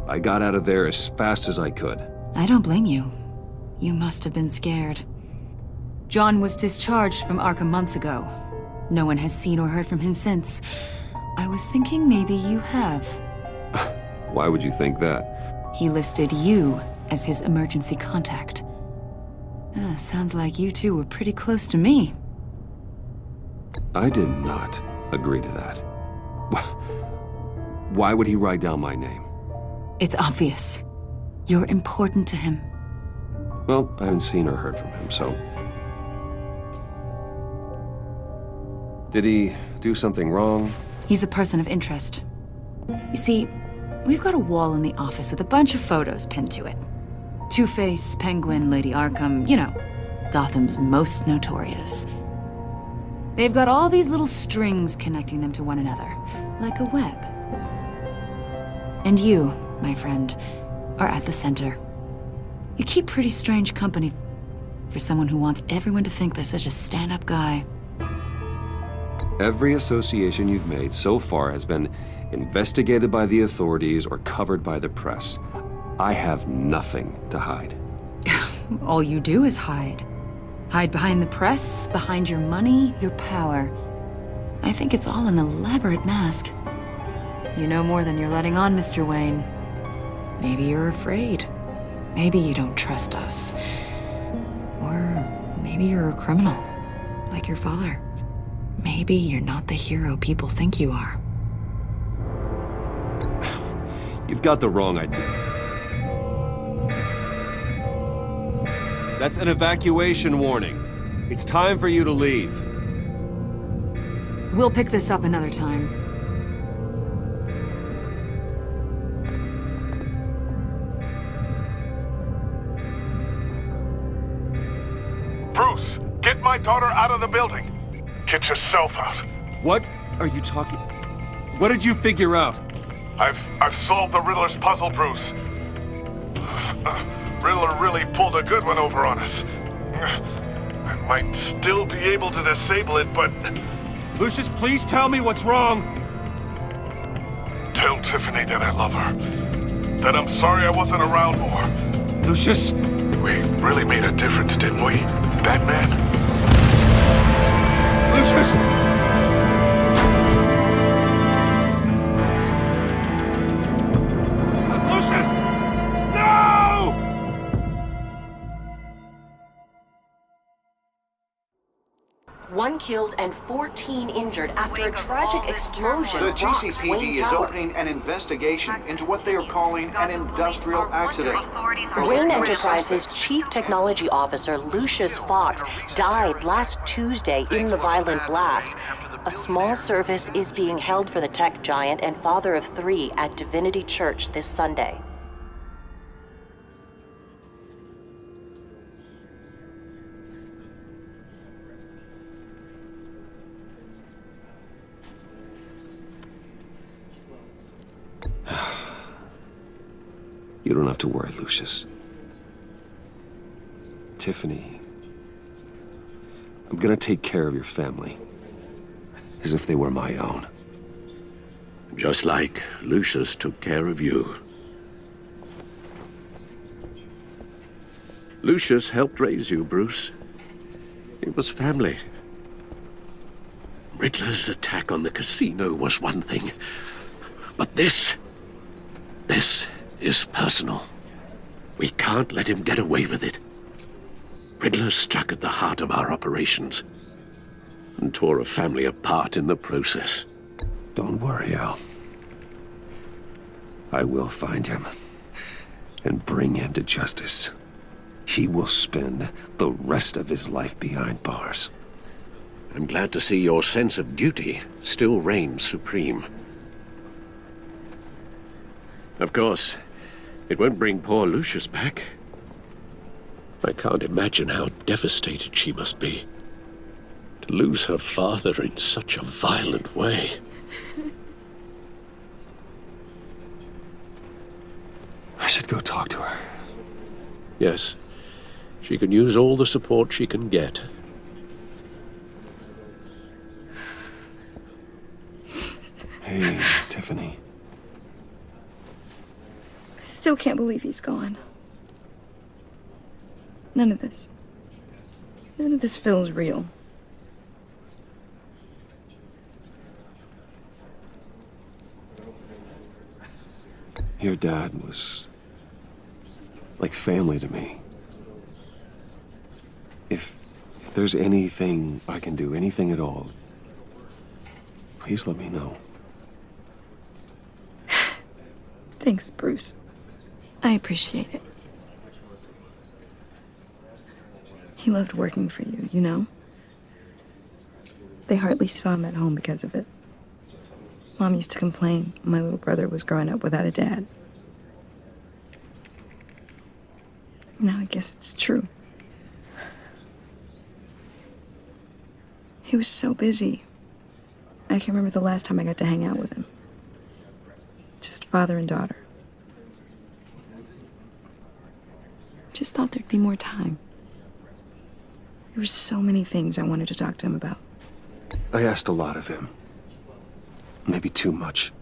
I got out of there as fast as I could. I don't blame you. You must have been scared. John was discharged from Arkham months ago. No one has seen or heard from him since. I was thinking maybe you have. Why would you think that? He listed you as his emergency contact. Sounds like you two were pretty close to me. I did not agree to that. Why would he write down my name? It's obvious. You're important to him. Well, I haven't seen or heard from him, so... Did he do something wrong? He's a person of interest. You see, we've got a wall in the office with a bunch of photos pinned to it. Two-Face, Penguin, Lady Arkham, you know, Gotham's most notorious. They've got all these little strings connecting them to one another, like a web. And you, my friend, are at the center. You keep pretty strange company for someone who wants everyone to think they're such a stand-up guy. Every association you've made so far has been investigated by the authorities or covered by the press. I have nothing to hide. All you do is hide. Hide behind the press, behind your money, your power. I think it's all an elaborate mask. You know more than you're letting on, Mr. Wayne. Maybe you're afraid. Maybe you don't trust us. Or maybe you're a criminal, like your father. Maybe you're not the hero people think you are. You've got the wrong idea. That's an evacuation warning. It's time for you to leave. We'll pick this up another time. Bruce, get my daughter out of the building. Get yourself out. What are you talking? What did you figure out? I've solved the Riddler's puzzle, Bruce. Riddler really pulled a good one over on us. I might still be able to disable it, but... Lucius, please tell me what's wrong! Tell Tiffany that I love her. That I'm sorry I wasn't around more. Lucius! We really made a difference, didn't we, Batman? Lucius! Lucius! No! One killed and 14 injured after a tragic explosion. The rocks GCPD Wayne is Tower. opening an investigation into what they are calling an industrial accident. Wayne Enterprises' Chief Technology Officer Lucius Fox died last Tuesday in the violent blast. A small service is being held for the tech giant and father of 3 at Divinity Church this Sunday. You don't have to worry, Lucius. Tiffany, I'm gonna take care of your family. As if they were my own. Just like Lucius took care of you. Lucius helped raise you, Bruce. It was family. Riddler's attack on the casino was one thing. But this is personal. We can't let him get away with it. Riddler struck at the heart of our operations and tore a family apart in the process. Don't worry, Al. I will find him and bring him to justice. He will spend the rest of his life behind bars. I'm glad to see your sense of duty still reigns supreme. Of course, it won't bring poor Lucius back. I can't imagine how devastated she must be. To lose her father in such a violent way. I should go talk to her. Yes, she can use all the support she can get. Hey, Tiffany. I still can't believe he's gone. None of this feels real. Your dad was like family to me. If there's anything I can do, anything at all, please let me know. Thanks, Bruce. I appreciate it. He loved working for you, you know? They hardly saw him at home because of it. Mom used to complain my little brother was growing up without a dad. Now I guess it's true. He was so busy. I can't remember the last time I got to hang out with him. Just father and daughter. Just thought there'd be more time. There were so many things I wanted to talk to him about. I asked a lot of him. Maybe too much.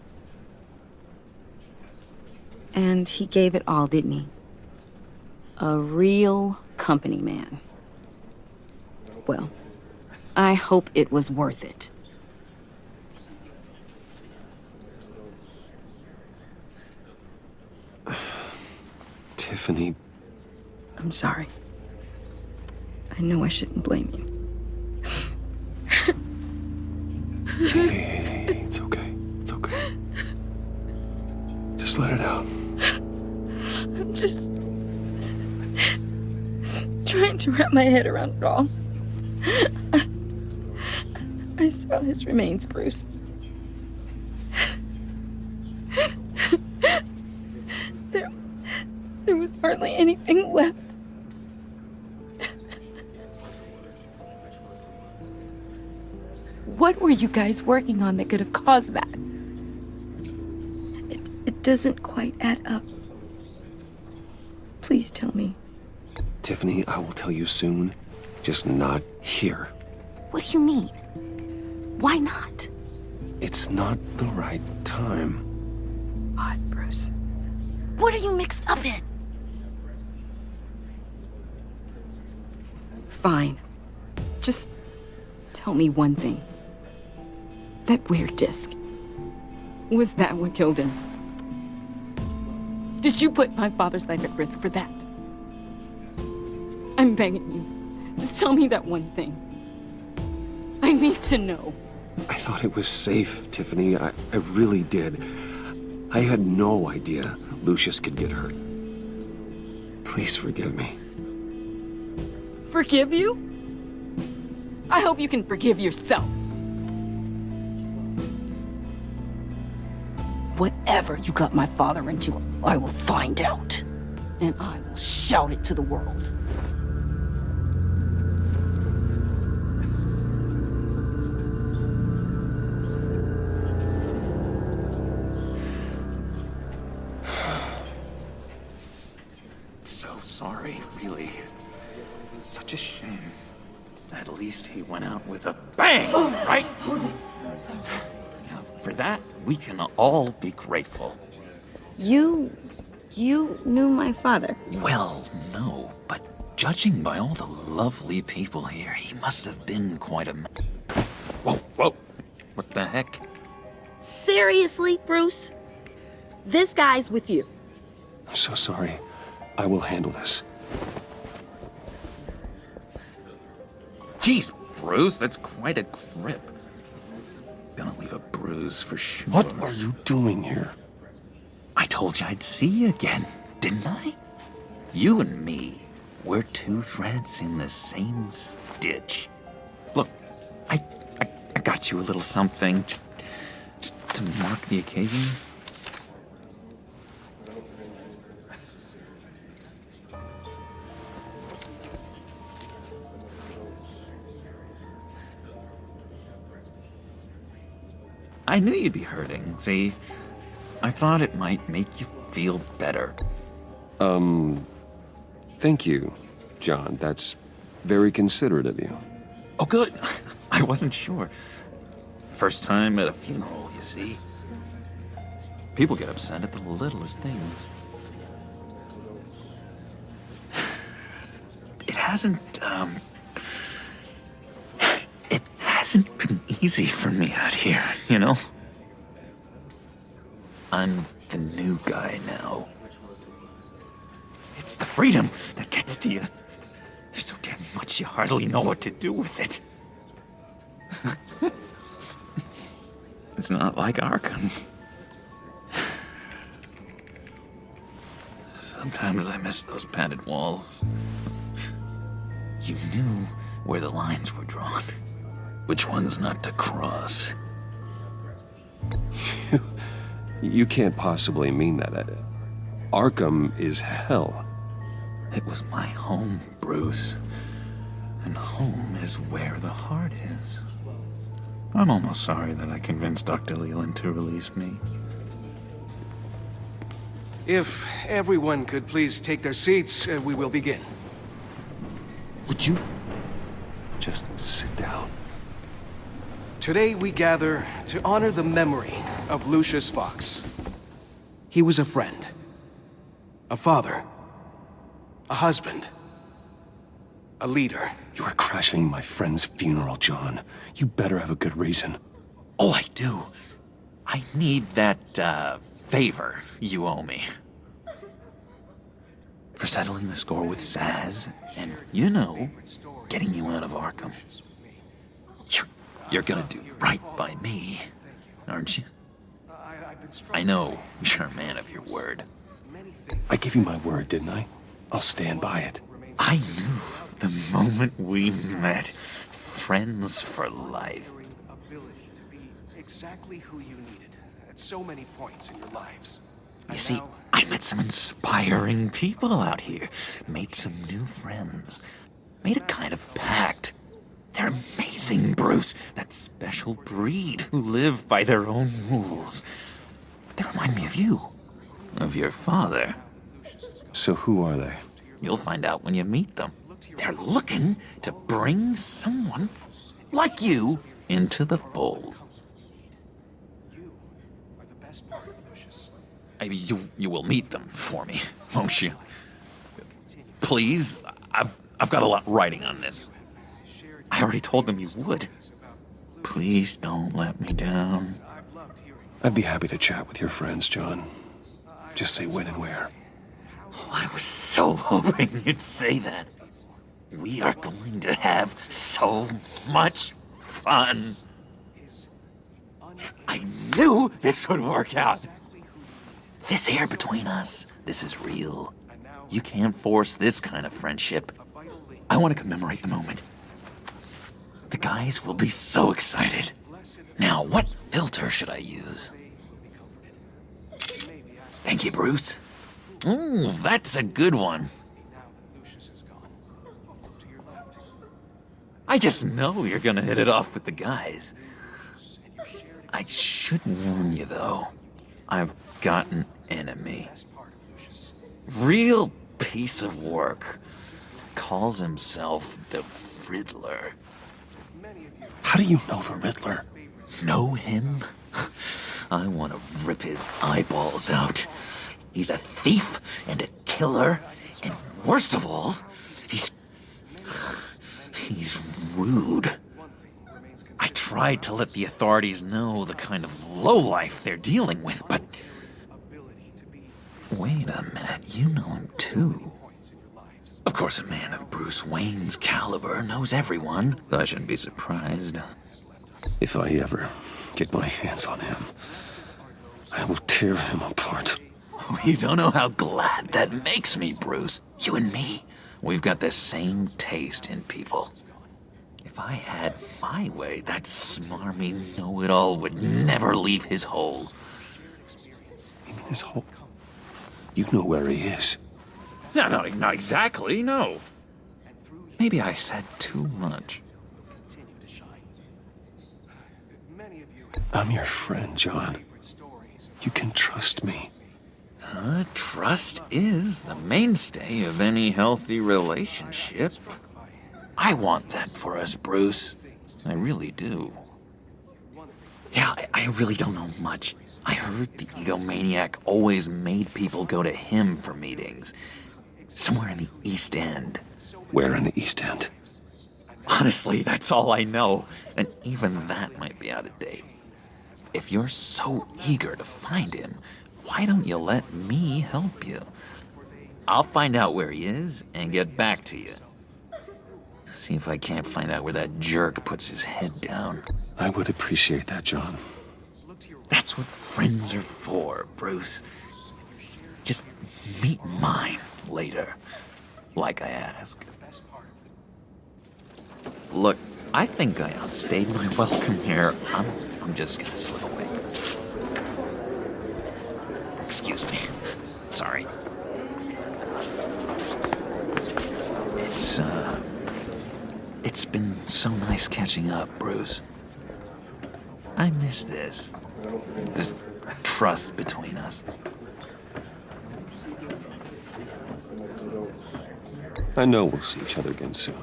And he gave it all, didn't he? A real company man. Well, I hope it was worth it. Tiffany. I'm sorry. I know I shouldn't blame you. Hey, it's okay. It's okay. Just let it out. I'm just trying wrap my head around it all. I saw his remains, Bruce. There was hardly anything left. What were you guys working on that could have caused that? It doesn't quite add up. Please tell me. Tiffany, I will tell you soon. Just not here. What do you mean? Why not? It's not the right time. Odd, Bruce. What are you mixed up in? Fine. Just tell me one thing. That weird disc. Was that what killed him? Did you put my father's life at risk for that? I'm begging you. Just tell me that one thing. I need to know. I thought it was safe, Tiffany. I really did. I had no idea Lucius could get hurt. Please forgive me. Forgive you? I hope you can forgive yourself. Whatever you got my father into, I will find out. And I will shout it to the world. So sorry, really. It's such a shame. At least he went out with a bang, right? Now, for that, we can all be grateful. You knew my father? Well, no, but judging by all the lovely people here, he must have been quite a... Whoa, whoa, what the heck? Seriously, Bruce? This guy's with you. I'm so sorry. I will handle this. Jeez, Bruce, that's quite a grip. Gonna leave a bruise for sure. What are you doing here? I told you I'd see you again, didn't I? You and me, we're two threads in the same stitch. Look, I got you a little something, just to mark the occasion. I knew you'd be hurting, see? I thought it might make you feel better. Thank you, John. That's very considerate of you. Oh, good. I wasn't sure. First time at a funeral, you see? People get upset at the littlest things. It hasn't been easy for me out here, you know? I'm the new guy now. It's the freedom that gets to you. There's so damn much you hardly know what to do with it. It's not like Arkham. Sometimes I miss those padded walls. You knew where the lines were drawn. Which ones not to cross. You can't possibly mean that. Arkham is hell. It was my home, Bruce. And home is where the heart is. I'm almost sorry that I convinced Dr. Leland to release me. If everyone could please take their seats, we will begin. Would you just sit down? Today we gather to honor the memory of Lucius Fox. He was a friend, a father, a husband, a leader. You are crashing my friend's funeral, John. You better have a good reason. Oh, I do. I need that, favor you owe me. For settling the score with Zaz, and, you know, getting you out of Arkham. You're gonna do right by me, aren't you? I know you're a man of your word. I gave you my word, didn't I? I'll stand by it. I knew the moment we met. Friends for life. Ability to be exactly who you needed at so many points in your lives. You see, I met some inspiring people out here. Made some new friends. Made a kind of pact. They're amazing, Bruce. That special breed who live by their own rules. They remind me of you. Of your father. So who are they? You'll find out when you meet them. They're looking to bring someone like you into the fold. You will meet them for me, won't you? Please, I've got a lot riding on this. I already told them you would. Please don't let me down. I'd be happy to chat with your friends, John. Just say when and where. I was so hoping you'd say that. We are going to have so much fun. I knew this would work out. This here between us, this is real. You can't force this kind of friendship. I want to commemorate the moment. The guys will be so excited. Now, what filter should I use? Thank you, Bruce. Ooh, that's a good one. I just know you're gonna hit it off with the guys. I should warn you, though. I've got an enemy. Real piece of work. Calls himself the Riddler. How do you know the Riddler? Know him? I want to rip his eyeballs out. He's a thief and a killer, and worst of all, he's rude. I tried to let the authorities know the kind of lowlife they're dealing with, but... Wait a minute, you know him too. Of course, a man of Bruce Wayne's caliber knows everyone, so I shouldn't be surprised. If I ever get my hands on him, I will tear him apart. You don't know how glad that makes me, Bruce. You and me, we've got the same taste in people. If I had my way, that smarmy know-it-all would never leave his hole. You mean his hole? You know where he is. No, not exactly, no. Maybe I said too much. I'm your friend, John. You can trust me. Trust is the mainstay of any healthy relationship. I want that for us, Bruce. I really do. Yeah, I really don't know much. I heard the egomaniac always made people go to him for meetings. Somewhere in the East End. Where in the East End? Honestly, that's all I know. And even that might be out of date. If you're so eager to find him, why don't you let me help you? I'll find out where he is and get back to you. See if I can't find out where that jerk puts his head down. I would appreciate that, John. That's what friends are for, Bruce. Just meet mine later, like I asked. Look, I think I outstayed my welcome here. I'm just gonna slip away. Excuse me. Sorry. It's been so nice catching up, Bruce. I miss this trust between us. I know we'll see each other again soon.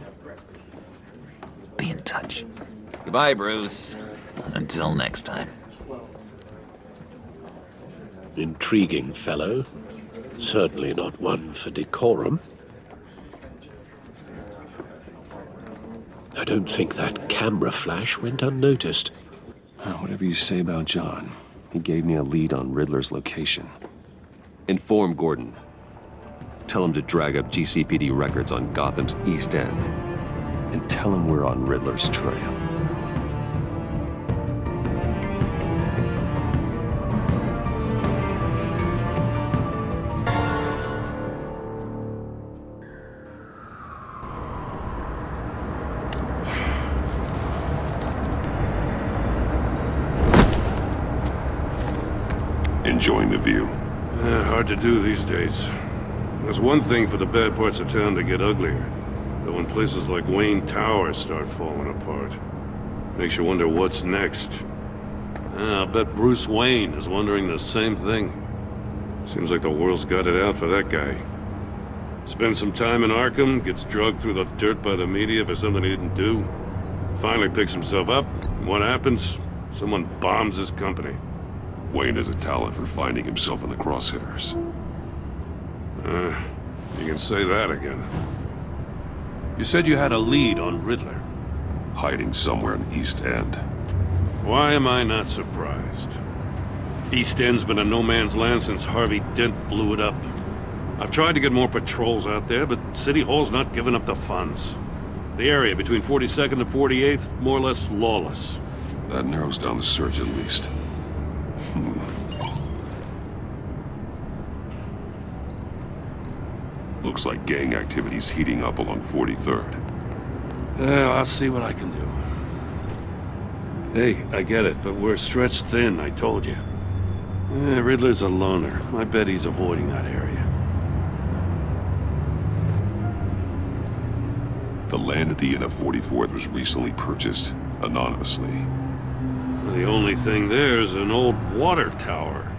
Be in touch. Goodbye, Bruce. Until next time. Intriguing fellow. Certainly not one for decorum. I don't think that camera flash went unnoticed. Whatever you say about John, he gave me a lead on Riddler's location. Inform Gordon. Tell him to drag up GCPD records on Gotham's East End. And tell him we're on Riddler's trail. Enjoying the view? Hard to do these days. There's one thing for the bad parts of town to get uglier. But when places like Wayne Tower start falling apart, makes you wonder what's next. I'll bet Bruce Wayne is wondering the same thing. Seems like the world's got it out for that guy. Spends some time in Arkham, gets dragged through the dirt by the media for something he didn't do. Finally picks himself up. What happens? Someone bombs his company. Wayne has a talent for finding himself in the crosshairs. You can say that again. You said you had a lead on Riddler. Hiding somewhere in the East End. Why am I not surprised? East End's been a no-man's land since Harvey Dent blew it up. I've tried to get more patrols out there, but City Hall's not giving up the funds. The area between 42nd and 48th, more or less lawless. That narrows down the search at least. Looks like gang activity's heating up along 43rd. I'll see what I can do. Hey, I get it, but we're stretched thin, I told you. Riddler's a loner. I bet he's avoiding that area. The land at the end of 44th was recently purchased, anonymously. The only thing there is an old water tower.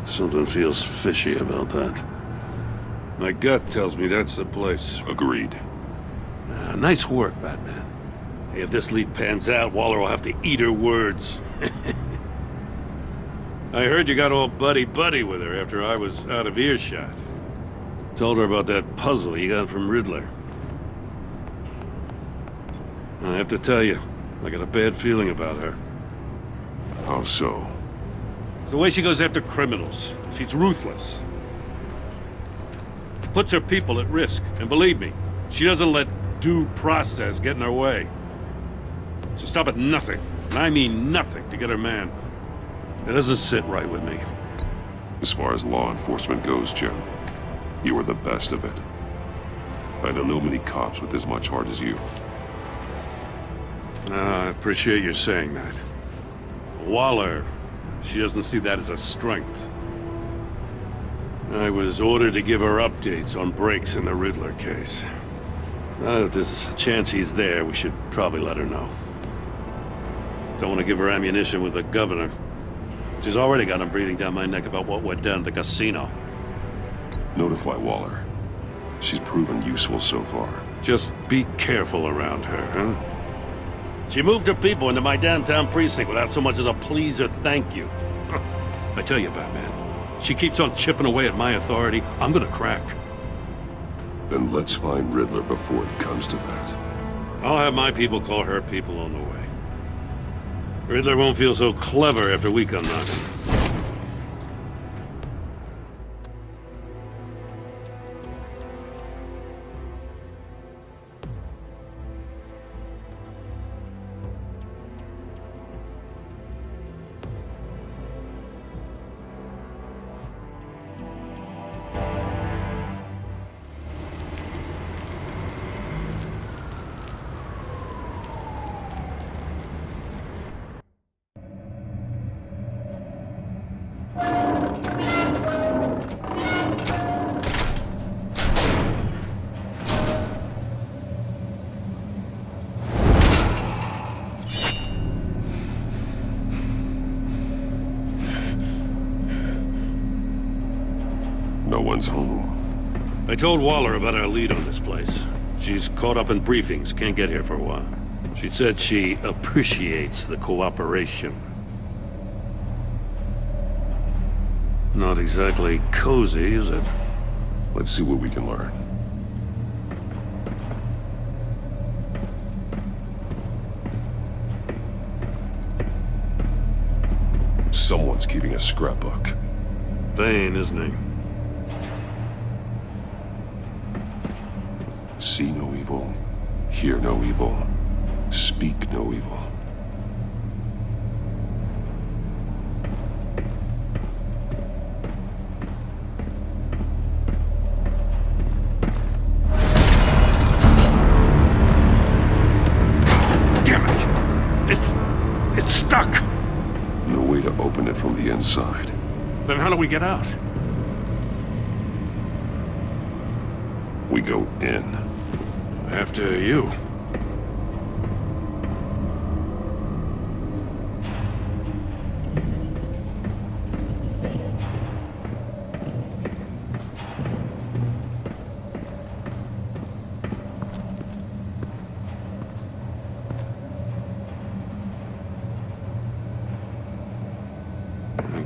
Something feels fishy about that. My gut tells me that's the place. Agreed. Nice work, Batman. Hey, if this lead pans out, Waller will have to eat her words. I heard you got all buddy-buddy with her after I was out of earshot. Told her about that puzzle you got from Riddler. I have to tell you, I got a bad feeling about her. How so? It's the way she goes after criminals. She's ruthless. Puts her people at risk, and believe me, she doesn't let due process get in her way. She'll stop at nothing, and I mean nothing, to get her man. It doesn't sit right with me. As far as law enforcement goes, Jim, you are the best of it. I don't know many cops with as much heart as you. I appreciate you saying that. Waller, she doesn't see that as a strength. I was ordered to give her updates on breaks in the Riddler case. If there's a chance he's there, we should probably let her know. Don't want to give her ammunition with the governor. She's already got him breathing down my neck about what went down at the casino. Notify Waller. She's proven useful so far. Just be careful around her, huh? She moved her people into my downtown precinct without so much as a please or thank you. I tell you, Batman, she keeps on chipping away at my authority, I'm gonna crack. Then let's find Riddler before it comes to that. I'll have my people call her people on the way. Riddler won't feel so clever after we come knocking. No one's home. I told Waller about our lead on this place. She's caught up in briefings, can't get here for a while. She said she appreciates the cooperation. Not exactly cozy, is it? Let's see what we can learn. Someone's keeping a scrapbook. Vane, isn't he? See no evil, hear no evil, speak no evil. Damn it! It's stuck! No way to open it from the inside. Then how do we get out? We go in. After you.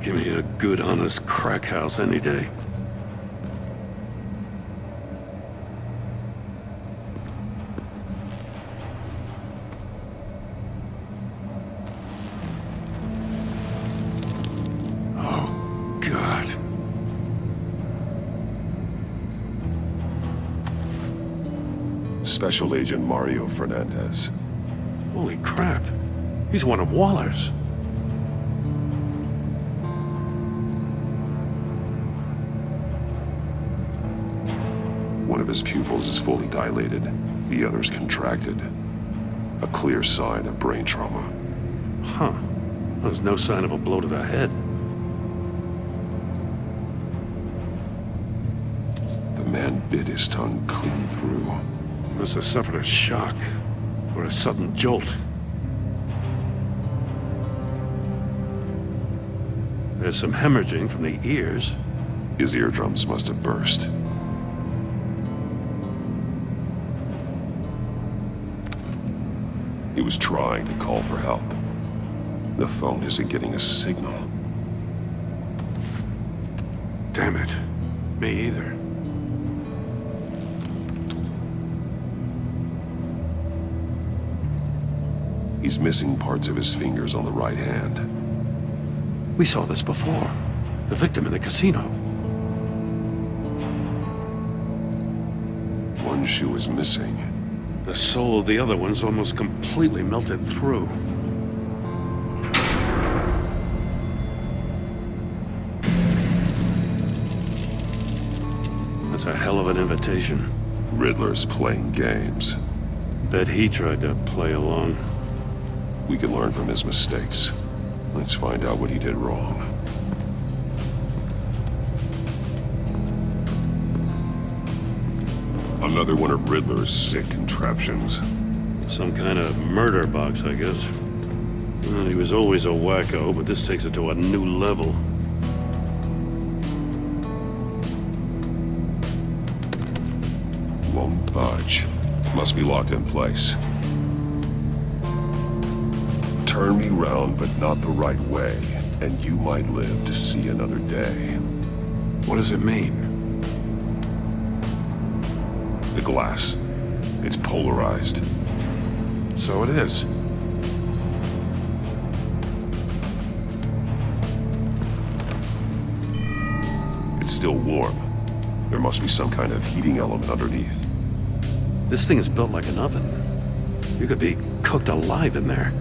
Give me a good, honest crack house any day. Oh, God. Special Agent Mario Fernandez. Holy crap. He's one of Waller's. One of his pupils is fully dilated, the other's contracted. A clear sign of brain trauma. Huh. There's no sign of a blow to the head. The man bit his tongue clean through. He must have suffered a shock, or a sudden jolt. There's some hemorrhaging from the ears. His eardrums must have burst. He was trying to call for help. The phone isn't getting a signal. Damn it. Me either. He's missing parts of his fingers on the right hand. We saw this before. The victim in the casino. One shoe is missing. The sole of the other one's almost completely melted through. That's a hell of an invitation. Riddler's playing games. Bet he tried to play along. We can learn from his mistakes. Let's find out what he did wrong. Another one of Riddler's sick contraptions. Some kind of murder box, I guess. Well, he was always a wacko, but this takes it to a new level. Won't budge. Must be locked in place. Turn me round, but not the right way, and you might live to see another day. What does it mean? The glass. It's polarized. So it is. It's still warm. There must be some kind of heating element underneath. This thing is built like an oven. You could be cooked alive in there.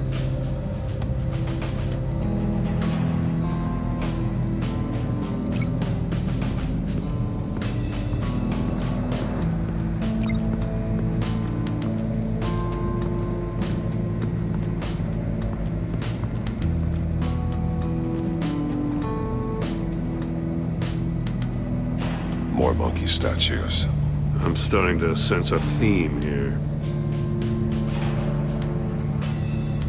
More monkey statues. I'm starting to sense a theme here.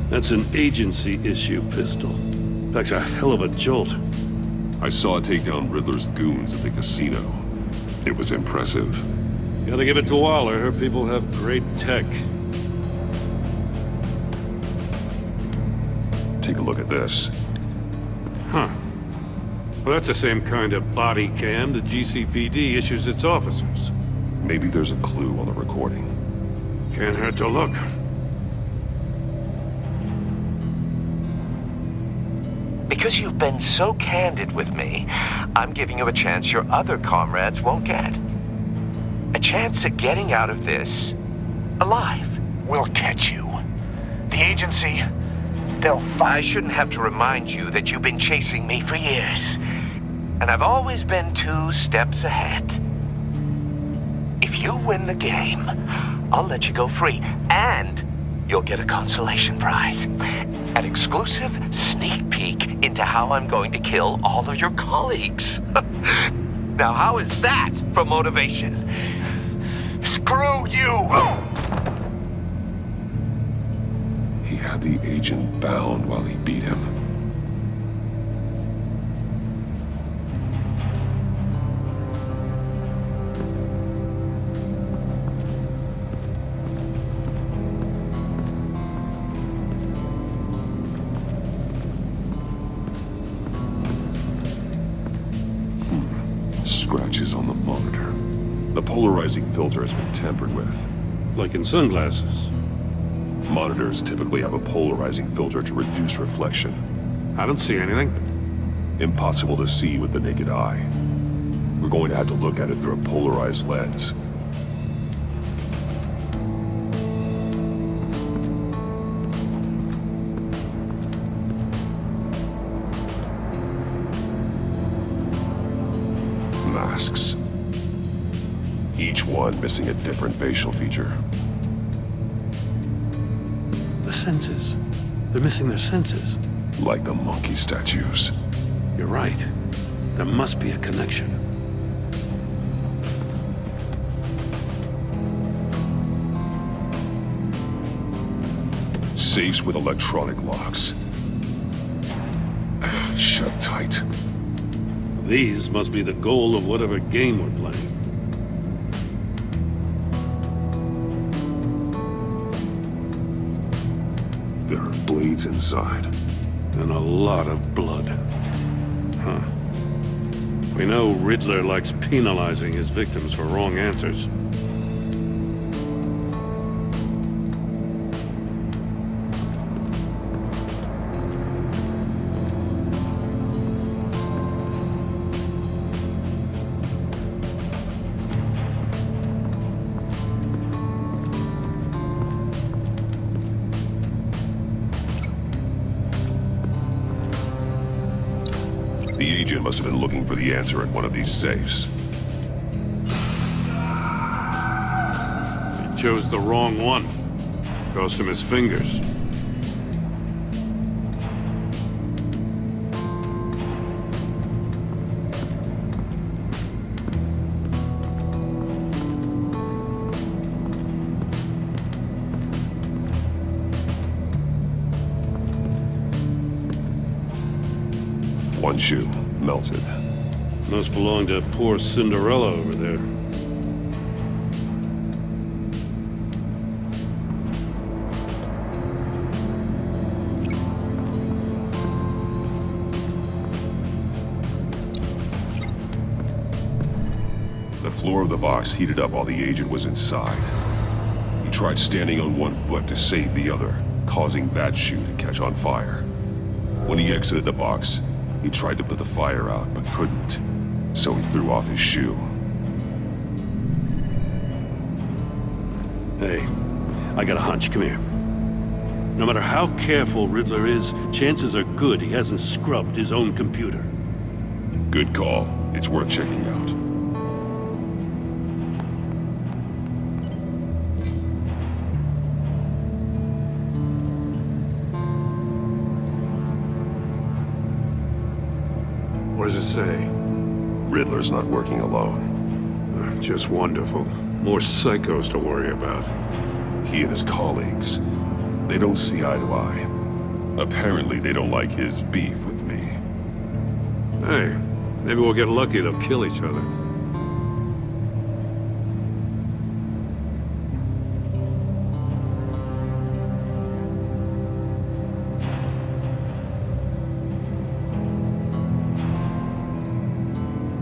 That's an agency issue pistol. Packs a hell of a jolt. I saw it take down Riddler's goons at the casino. It was impressive. Gotta give it to Waller. Her people have great tech. Take a look at this. Huh. Well, that's the same kind of body cam the GCPD issues its officers. Maybe there's a clue on the recording. Can't hurt to look. Because you've been so candid with me, I'm giving you a chance your other comrades won't get. A chance at getting out of this alive. We'll catch you. The agency, they'll find... I shouldn't have to remind you that you've been chasing me for years. And I've always been 2 steps ahead. If you win the game, I'll let you go free. And you'll get a consolation prize. An exclusive sneak peek into how I'm going to kill all of your colleagues. Now, how is that for motivation? Screw you! He had the agent bound while he beat him. Scratches on the monitor. The polarizing filter has been tampered with. Like in sunglasses. Monitors typically have a polarizing filter to reduce reflection. I don't see anything. Impossible to see with the naked eye. We're going to have to look at it through a polarized lens. Masks. Each one missing a different facial feature. The senses. They're missing their senses. Like the monkey statues. You're right. There must be a connection. Safes with electronic locks. Shut tight. These must be the goal of whatever game we're playing. There are blades inside. And a lot of blood. Huh. We know Riddler likes penalizing his victims for wrong answers. The agent must have been looking for the answer in one of these safes. He chose the wrong one. Cost him his fingers. One shoe, melted. Must belong to poor Cinderella over there. The floor of the box heated up while the agent was inside. He tried standing on one foot to save the other, causing that shoe to catch on fire. When he exited the box, he tried to put the fire out, but couldn't, so he threw off his shoe. Hey, I got a hunch. Come here. No matter how careful Riddler is, chances are good he hasn't scrubbed his own computer. Good call. It's worth checking out. What does it say? Riddler's not working alone. Just wonderful. More psychos to worry about. He and his colleagues, they don't see eye to eye. Apparently they don't like his beef with me. Hey, maybe we'll get lucky they'll kill each other.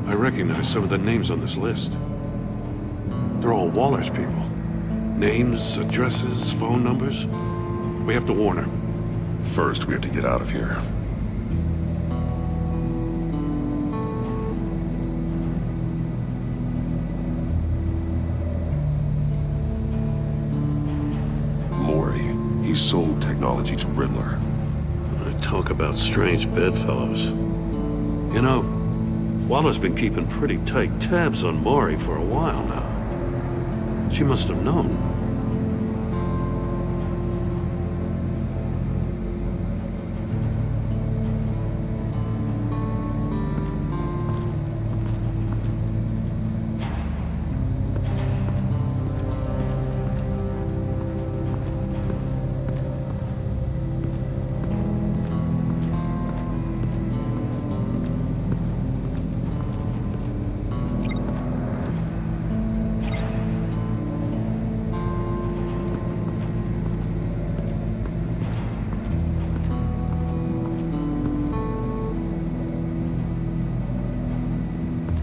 I recognize some of the names on this list. They're all Waller's people. Names, addresses, phone numbers. We have to warn her. First, we have to get out of here. Mori, he sold technology to Riddler. Talk about strange bedfellows. You know, Waller's been keeping pretty tight tabs on Mori for a while now. She must have known.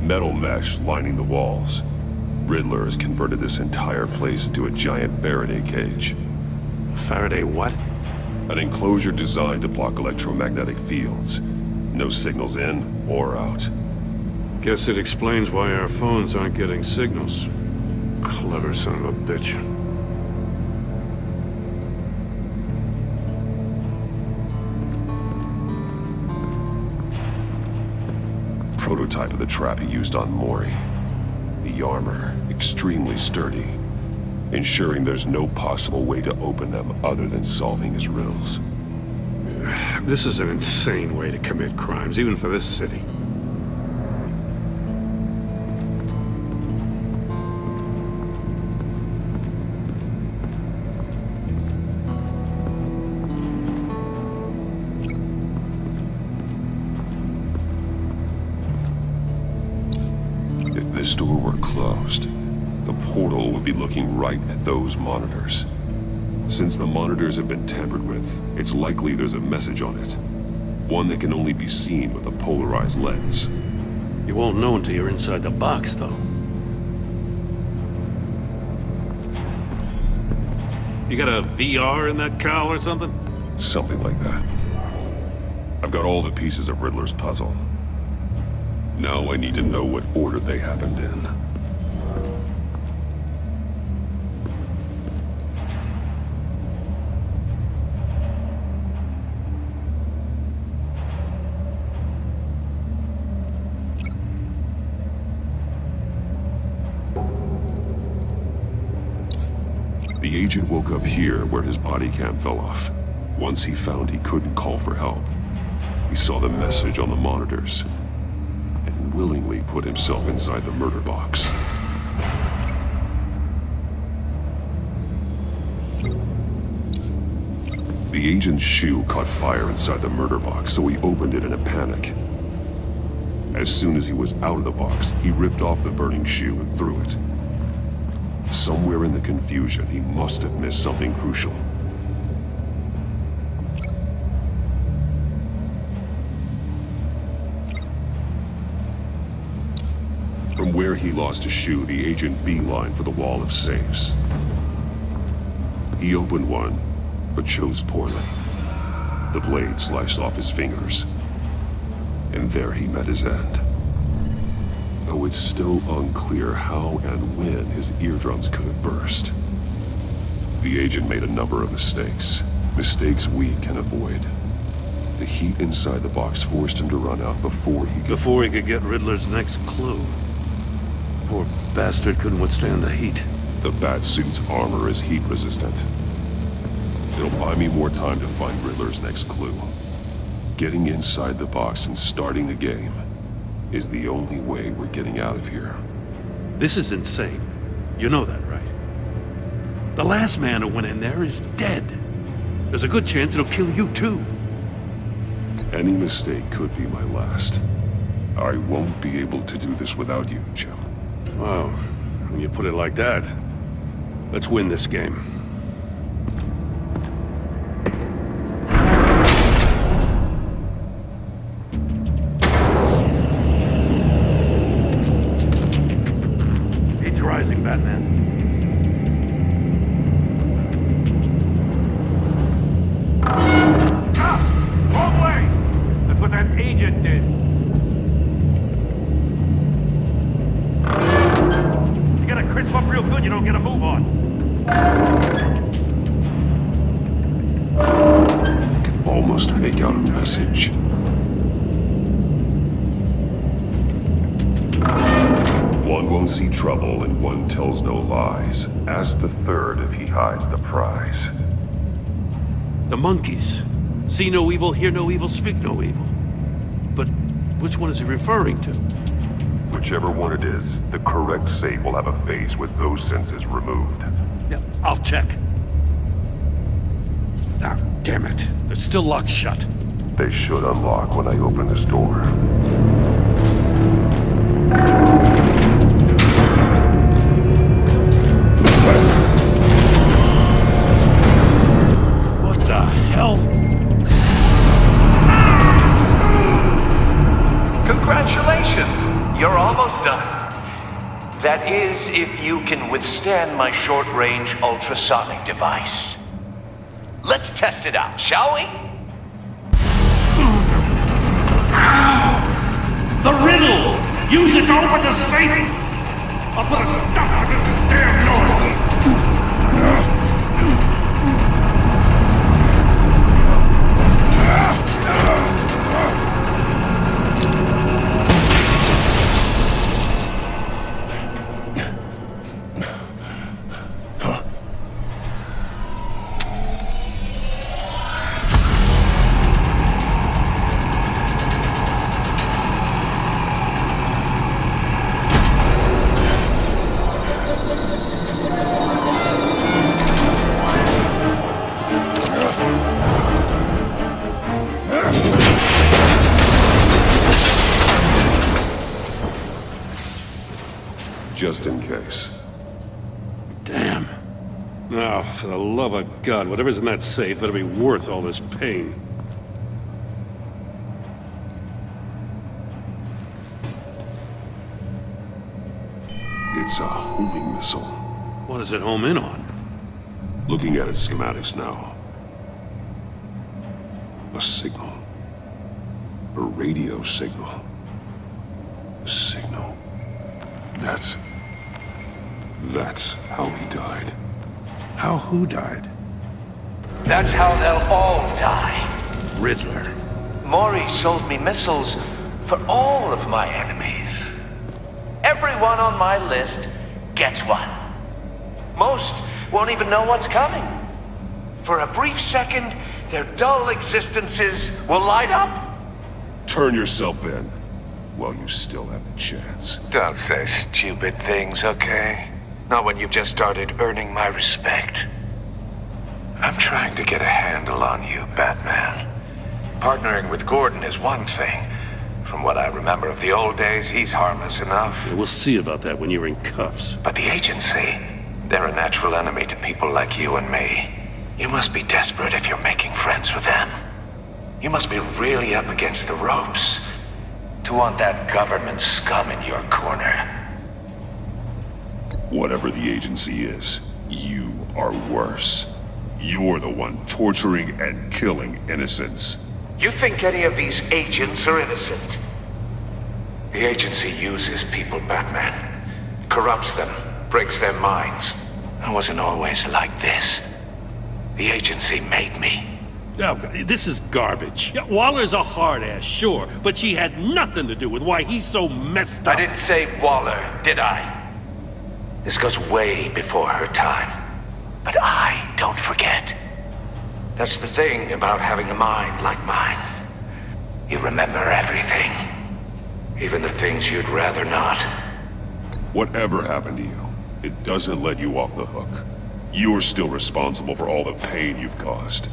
Metal mesh lining the walls. Riddler has converted this entire place into a giant Faraday cage. Faraday what? An enclosure designed to block electromagnetic fields. No signals in or out. Guess it explains why our phones aren't getting signals. Clever son of a bitch. Prototype of the trap he used on Mori. The armor, extremely sturdy, ensuring there's no possible way to open them other than solving his riddles. This is an insane way to commit crimes, even for this city. If this door were closed, the portal would be looking right at those monitors. Since the monitors have been tampered with, it's likely there's a message on it. One that can only be seen with a polarized lens. You won't know until you're inside the box, though. You got a VR in that cowl or something? Something like that. I've got all the pieces of Riddler's puzzle. Now I need to know what order they happened in. The agent woke up here where his body cam fell off. Once he found he couldn't call for help, he saw the message on the monitors and willingly put himself inside the murder box. The agent's shoe caught fire inside the murder box, so he opened it in a panic. As soon as he was out of the box, he ripped off the burning shoe and threw it. Somewhere in the confusion, he must have missed something crucial. From where he lost a shoe, the agent beelined for the wall of safes. He opened one, but chose poorly. The blade sliced off his fingers, and there he met his end. Though it's still unclear how and when his eardrums could have burst. The agent made a number of mistakes. Mistakes we can avoid. The heat inside the box forced him to run out before he could get Riddler's next clue. Poor bastard couldn't withstand the heat. The Batsuit's armor is heat resistant. It'll buy me more time to find Riddler's next clue. Getting inside the box and starting the game is the only way we're getting out of here. This is insane. You know that, right? The last man who went in there is dead. There's a good chance it'll kill you too. Any mistake could be my last. I won't be able to do this without you, Jim. Wow, when you put it like that, let's win this game. Rising, Batman. Wrong way! That's what that agent did. You gotta crisp up real good, you don't get a move on. I can almost make out a message. One won't see trouble and one tells no lies. Ask the third if he hides the prize. The monkeys. See no evil, hear no evil, speak no evil. But which one is he referring to? Whichever one it is, the correct safe will have a face with those senses removed. Yeah, I'll check. Ah, damn it. They're still locked shut. They should unlock when I open this door. What the hell? Congratulations! You're almost done. That is, if you can withstand my short-range ultrasonic device. Let's test it out, shall we? The riddle! Use it to open the safe! I'll put a stop to this damn noise! Just in case. Damn. Oh, for the love of God, whatever's in that safe better be worth all this pain. It's a homing missile. What does it home in on? Looking at its schematics now. A signal. A radio signal. A signal. That's how he died. How who died? That's how they'll all die. Riddler. Maury sold me missiles for all of my enemies. Everyone on my list gets one. Most won't even know what's coming. For a brief second, their dull existences will light up. Turn yourself in while you still have the chance. Don't say stupid things, okay? Not when you've just started earning my respect. I'm trying to get a handle on you, Batman. Partnering with Gordon is one thing. From what I remember of the old days, he's harmless enough. Yeah, we'll see about that when you're in cuffs. But the agency, they're a natural enemy to people like you and me. You must be desperate if you're making friends with them. You must be really up against the ropes to want that government scum in your corner. Whatever the agency is, you are worse. You're the one torturing and killing innocents. You think any of these agents are innocent? The agency uses people, Batman. Corrupts them, breaks their minds. I wasn't always like this. The agency made me. Oh, this is garbage. Yeah, Waller's a hard-ass, sure, but she had nothing to do with why he's so messed up. I didn't say Waller, did I? This goes way before her time. But I don't forget. That's the thing about having a mind like mine. You remember everything. Even the things you'd rather not. Whatever happened to you, it doesn't let you off the hook. You're still responsible for all the pain you've caused.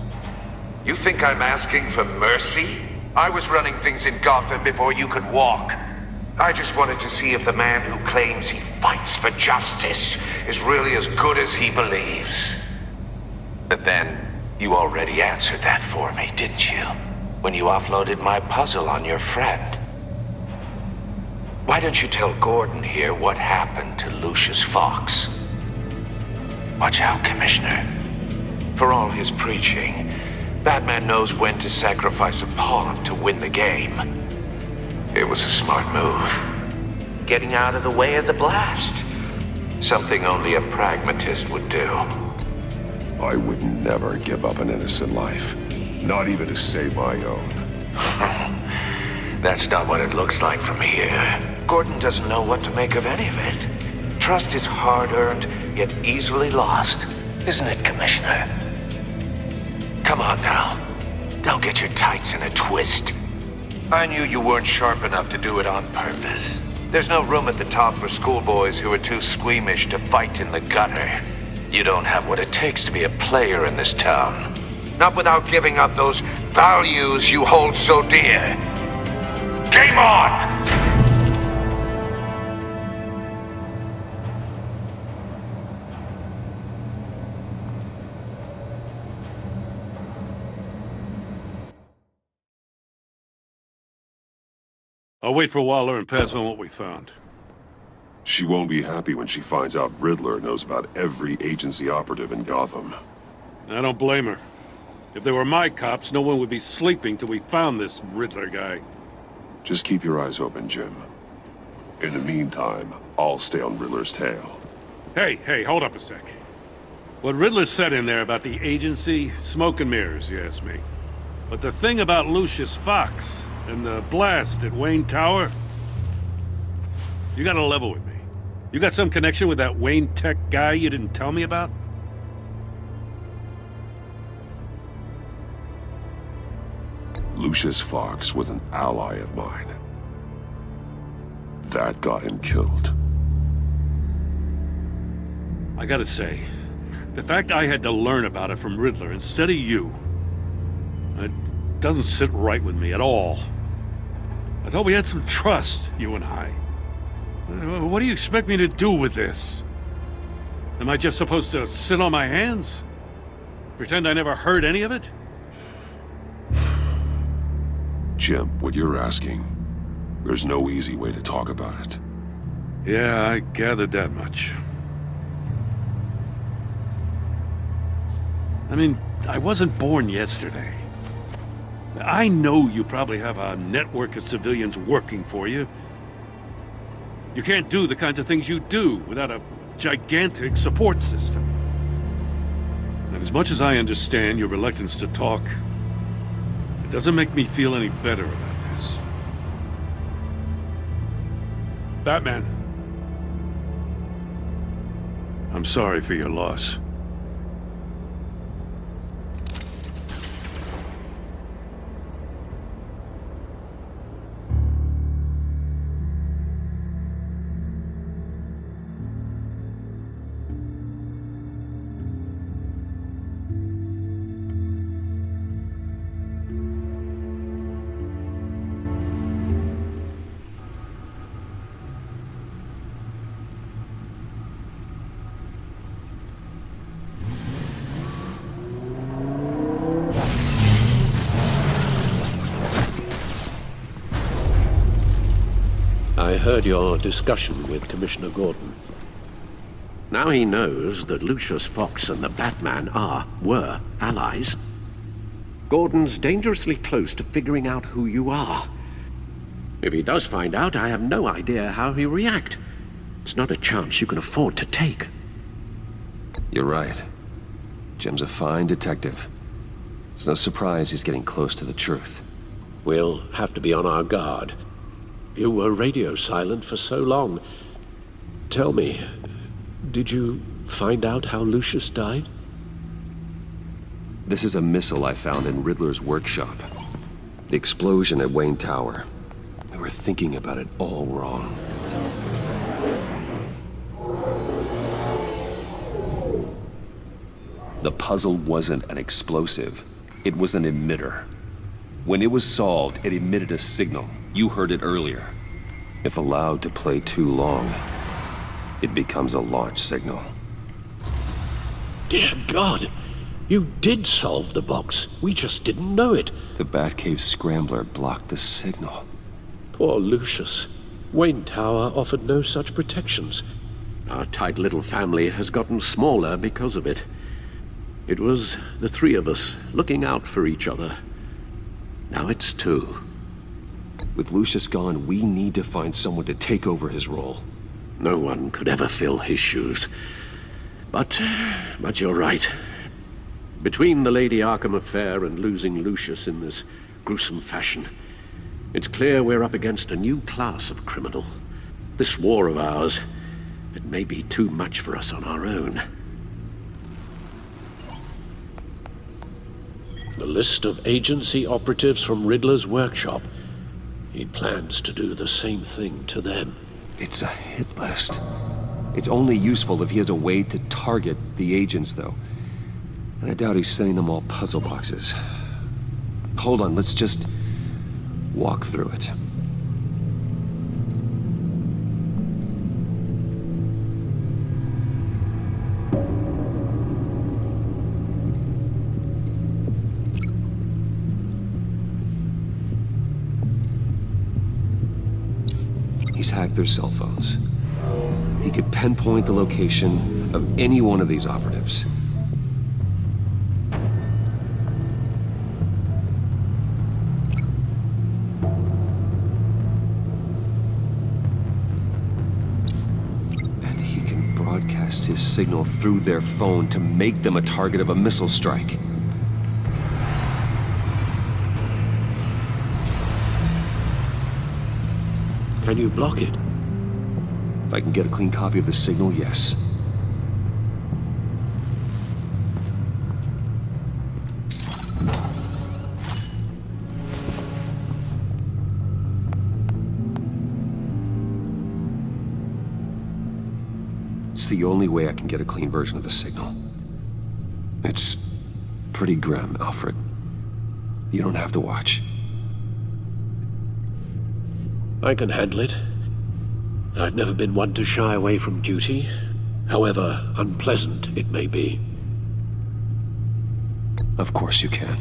You think I'm asking for mercy? I was running things in Gotham before you could walk. I just wanted to see if the man who claims he fights for justice is really as good as he believes. But then, you already answered that for me, didn't you? When you offloaded my puzzle on your friend. Why don't you tell Gordon here what happened to Lucius Fox? Watch out, Commissioner. For all his preaching, Batman knows when to sacrifice a pawn to win the game. It was a smart move. Getting out of the way of the blast. Something only a pragmatist would do. I would never give up an innocent life. Not even to save my own. That's not what it looks like from here. Gordon doesn't know what to make of any of it. Trust is hard-earned, yet easily lost. Isn't it, Commissioner? Come on now. Don't get your tights in a twist. I knew you weren't sharp enough to do it on purpose. There's no room at the top for schoolboys who are too squeamish to fight in the gutter. You don't have what it takes to be a player in this town. Not without giving up those values you hold so dear. Game on! I'll wait for Waller and pass on what we found. She won't be happy when she finds out Riddler knows about every agency operative in Gotham. I don't blame her. If they were my cops, no one would be sleeping till we found this Riddler guy. Just keep your eyes open, Jim. In the meantime, I'll stay on Riddler's tail. Hey, hold up a sec. What Riddler said in there about the agency, smoke and mirrors, you ask me. But the thing about Lucius Fox and the blast at Wayne Tower, you gotta level with me. You got some connection with that Wayne Tech guy you didn't tell me about? Lucius Fox was an ally of mine. That got him killed. I gotta say, the fact I had to learn about it from Riddler instead of you, it doesn't sit right with me at all. I thought we had some trust, you and I. What do you expect me to do with this? Am I just supposed to sit on my hands? Pretend I never heard any of it? Jim, what you're asking, there's no easy way to talk about it. Yeah, I gathered that much. I mean, I wasn't born yesterday. I know you probably have a network of civilians working for you. You can't do the kinds of things you do without a gigantic support system. And as much as I understand your reluctance to talk, it doesn't make me feel any better about this. Batman. I'm sorry for your loss. I heard your discussion with Commissioner Gordon. Now he knows that Lucius Fox and the Batman were allies. Gordon's dangerously close to figuring out who you are. If he does find out, I have no idea how he'll react. It's not a chance you can afford to take. You're right. Jim's a fine detective. It's no surprise he's getting close to the truth. We'll have to be on our guard. You were radio silent for so long. Tell me, did you find out how Lucius died? This is a missile I found in Riddler's workshop. The explosion at Wayne Tower. We were thinking about it all wrong. The puzzle wasn't an explosive. It was an emitter. When it was solved, it emitted a signal. You heard it earlier. If allowed to play too long, it becomes a launch signal. Dear God! You did solve the box. We just didn't know it. The Batcave scrambler blocked the signal. Poor Lucius. Wayne Tower offered no such protections. Our tight little family has gotten smaller because of it. It was the three of us looking out for each other. Now it's two. With Lucius gone, we need to find someone to take over his role. No one could ever fill his shoes. But you're right. Between the Lady Arkham affair and losing Lucius in this gruesome fashion, it's clear we're up against a new class of criminal. This war of ours, it may be too much for us on our own. The list of agency operatives from Riddler's workshop. He plans to do the same thing to them. It's a hit list. It's only useful if he has a way to target the agents, though. And I doubt he's sending them all puzzle boxes. Hold on, let's just walk through it. He's hacked their cell phones. He could pinpoint the location of any one of these operatives. And he can broadcast his signal through their phone to make them a target of a missile strike. Can you block it? If I can get a clean copy of the signal, yes. It's the only way I can get a clean version of the signal. It's pretty grim, Alfred. You don't have to watch. I can handle it. I've never been one to shy away from duty, however unpleasant it may be. Of course you can.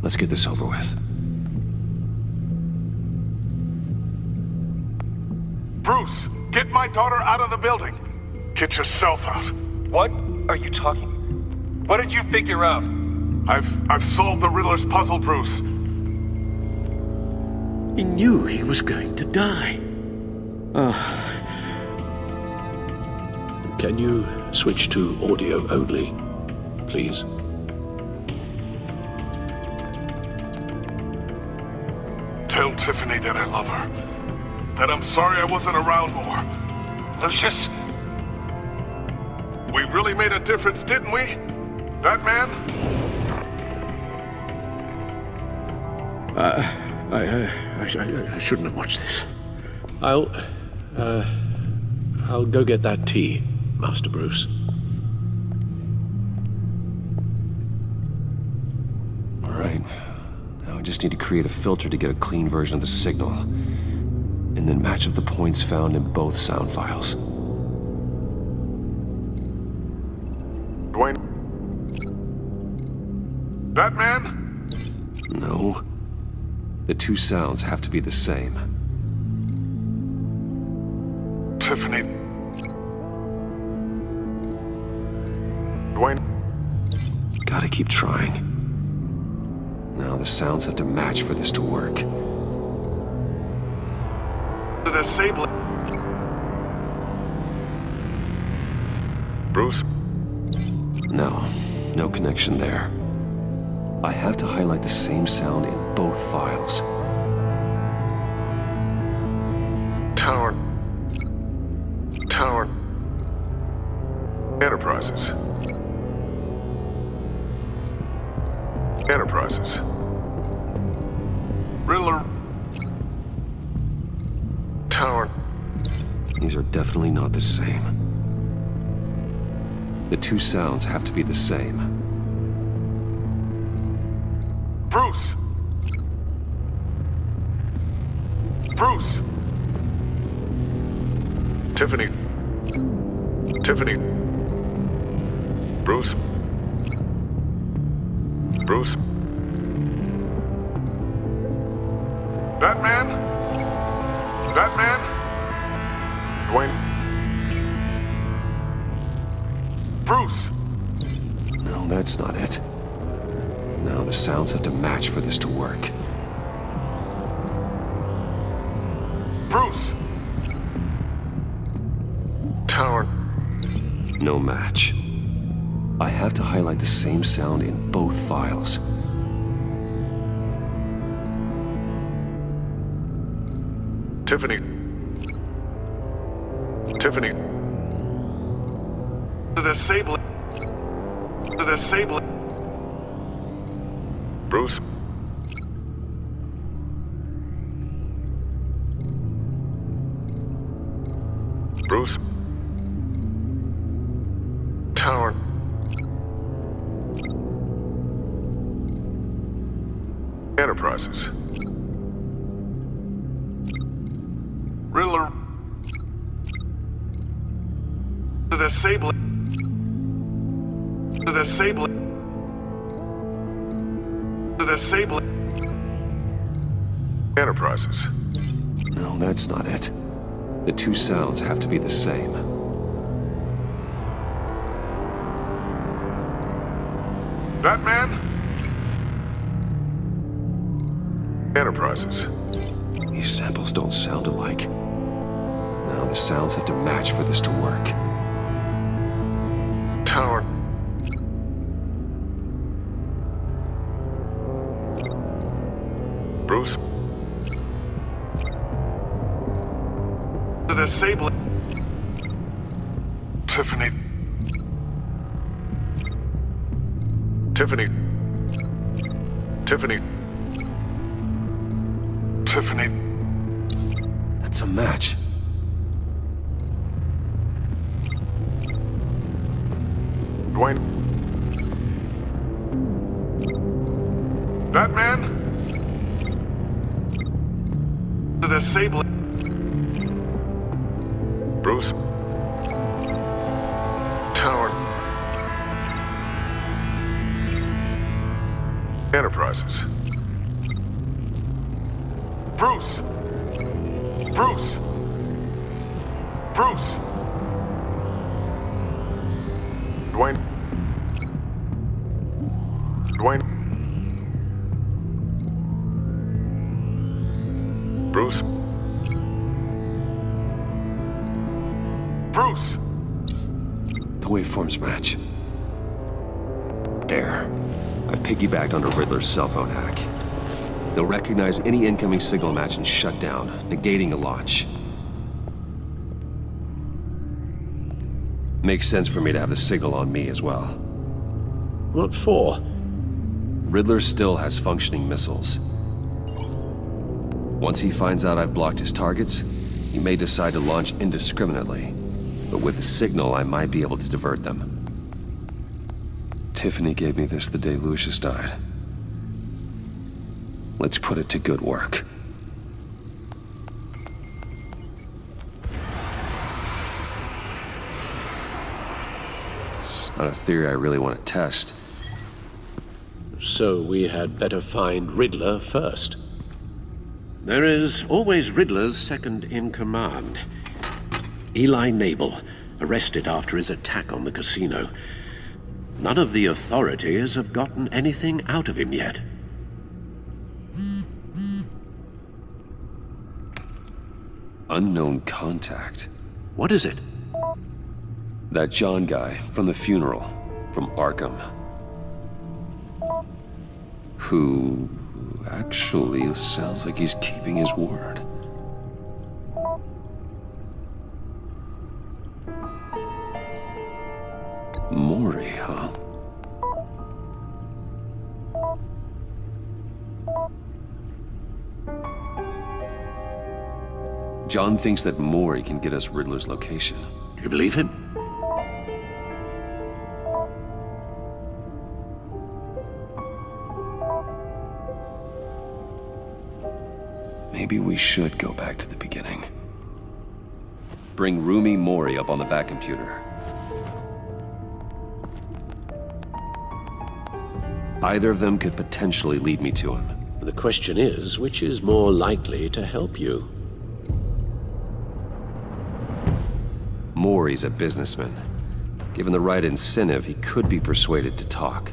Let's get this over with. Bruce, get my daughter out of the building. Get yourself out. What are you talking? What did you figure out? I've solved the Riddler's puzzle, Bruce. He knew he was going to die. Can you switch to audio only, please? Tell Tiffany that I love her. That I'm sorry I wasn't around more. Lucius? We really made a difference, didn't we? Batman? I shouldn't have watched this. I'll go get that tea, Master Bruce. All right. Now I just need to create a filter to get a clean version of the signal, and then match up the points found in both sound files. Dwayne? Batman? No. The two sounds have to be the same. Tiffany. Dwayne. Gotta keep trying. Now the sounds have to match for this to work. Disable it. Bruce? No, no connection there. I have to highlight the same sound in both files. Tower. Enterprises. Riddler. Tower. These are definitely not the same. The two sounds have to be the same. Bruce! Bruce! Tiffany. Bruce. Batman? Dwayne? Bruce! No, that's not it. Now the sounds have to match for this to work. Bruce! Tower. No match. I have to highlight the same sound in both files. Tiffany. Disable it. Bruce. Tower. Enterprises. Riddler. Disable it. Enterprises. No, that's not it. The two sounds have to be the same. Batman? Enterprises. These samples don't sound alike. Now the sounds have to match for this to work. Tower. Bruce. The disabling. Tiffany. Tiffany. Tiffany. Tiffany. That's a match. Dwayne. Batman? The disabling. Bruce. Tower. Enterprises. Bruce! Bruce! Bruce! Dwayne. Dwayne. Bruce. Bruce! The waveforms match. There. I've piggybacked onto Riddler's cell phone hack. They'll recognize any incoming signal match and shut down, negating a launch. Makes sense for me to have the signal on me as well. What for? Riddler still has functioning missiles. Once he finds out I've blocked his targets, he may decide to launch indiscriminately. But with the signal, I might be able to divert them. Tiffany gave me this the day Lucius died. Let's put it to good work. It's not a theory I really want to test. So we had better find Riddler first. There is always Riddler's second-in-command. Eli Nabel, arrested after his attack on the casino. None of the authorities have gotten anything out of him yet. Unknown contact. What is it? That John guy from the funeral, from Arkham. Who actually sounds like he's keeping his word. Mori, huh? John thinks that Mori can get us Riddler's location. Do you believe him? Maybe we should go back to the beginning. Bring Rumi Mori up on the back computer. Either of them could potentially lead me to him. The question is, which is more likely to help you? Mori's a businessman. Given the right incentive, he could be persuaded to talk.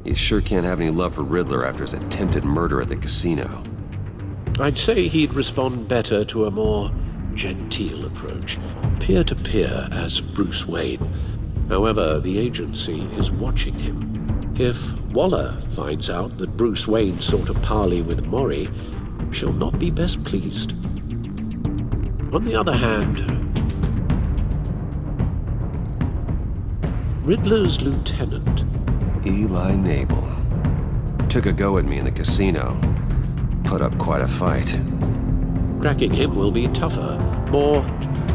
He sure can't have any love for Riddler after his attempted murder at the casino. I'd say he'd respond better to a more genteel approach, peer-to-peer as Bruce Wayne. However, the agency is watching him. If Waller finds out that Bruce Wayne sought a parley with Mori, she'll not be best pleased. On the other hand, Riddler's lieutenant, Eli Nabel, took a go at me in the casino. Put up quite a fight. Cracking him will be tougher, more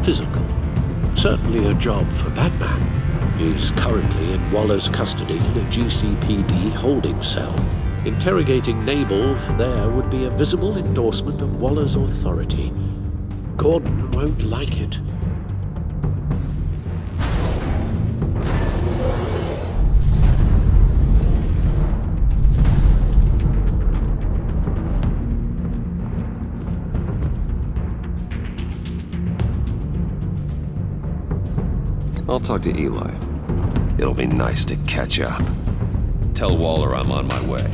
physical. Certainly a job for Batman. He's currently in Waller's custody in a GCPD holding cell. Interrogating Nabel there would be a visible endorsement of Waller's authority. Gordon won't like it. I'll talk to Eli. It'll be nice to catch up. Tell Waller I'm on my way.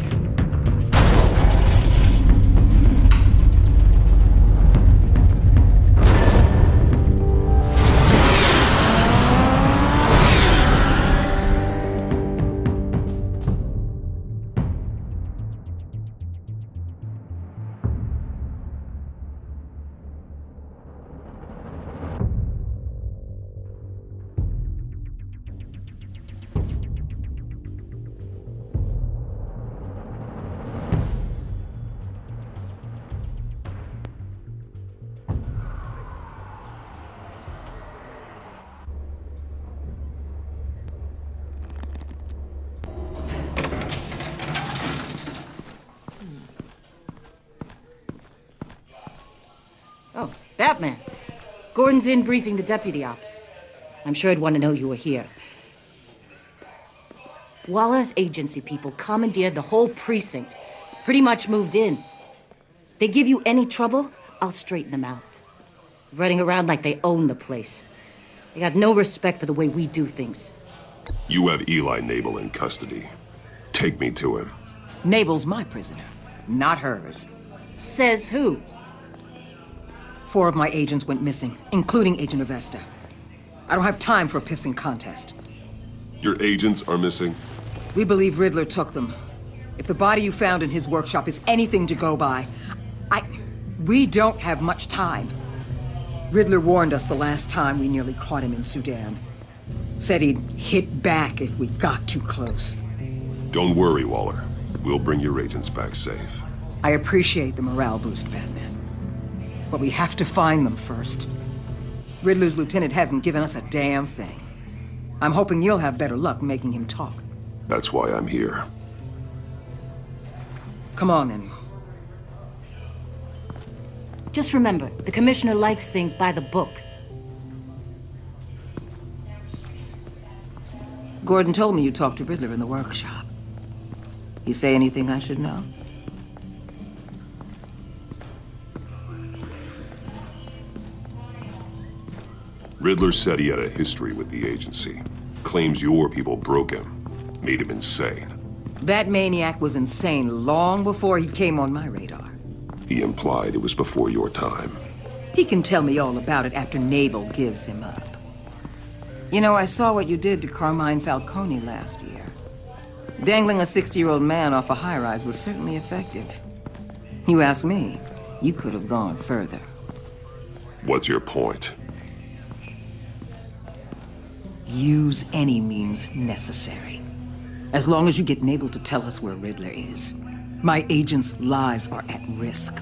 Oh, Batman. Gordon's in briefing the deputy ops. I'm sure he'd want to know you were here. Waller's agency people commandeered the whole precinct. Pretty much moved in. They give you any trouble, I'll straighten them out. Running around like they own the place. They got no respect for the way we do things. You have Eli Nabel in custody. Take me to him. Nabel's my prisoner, not hers. Says who? 4 of my agents went missing, including Agent Avesta. I don't have time for a pissing contest. Your agents are missing? We believe Riddler took them. If the body you found in his workshop is anything to go by, we don't have much time. Riddler warned us the last time we nearly caught him in Sudan. Said he'd hit back if we got too close. Don't worry, Waller. We'll bring your agents back safe. I appreciate the morale boost, Batman. But we have to find them first. Riddler's lieutenant hasn't given us a damn thing. I'm hoping you'll have better luck making him talk. That's why I'm here. Come on, then. Just remember, the commissioner likes things by the book. Gordon told me you talked to Riddler in the workshop. You say anything I should know? Riddler said he had a history with the agency. Claims your people broke him. Made him insane. That maniac was insane long before he came on my radar. He implied it was before your time. He can tell me all about it after Nabel gives him up. You know, I saw what you did to Carmine Falcone last year. Dangling a 60-year-old man off a high-rise was certainly effective. You ask me, you could have gone further. What's your point? Use any means necessary. As long as you get Nabel to tell us where Riddler is. My agents' lives are at risk.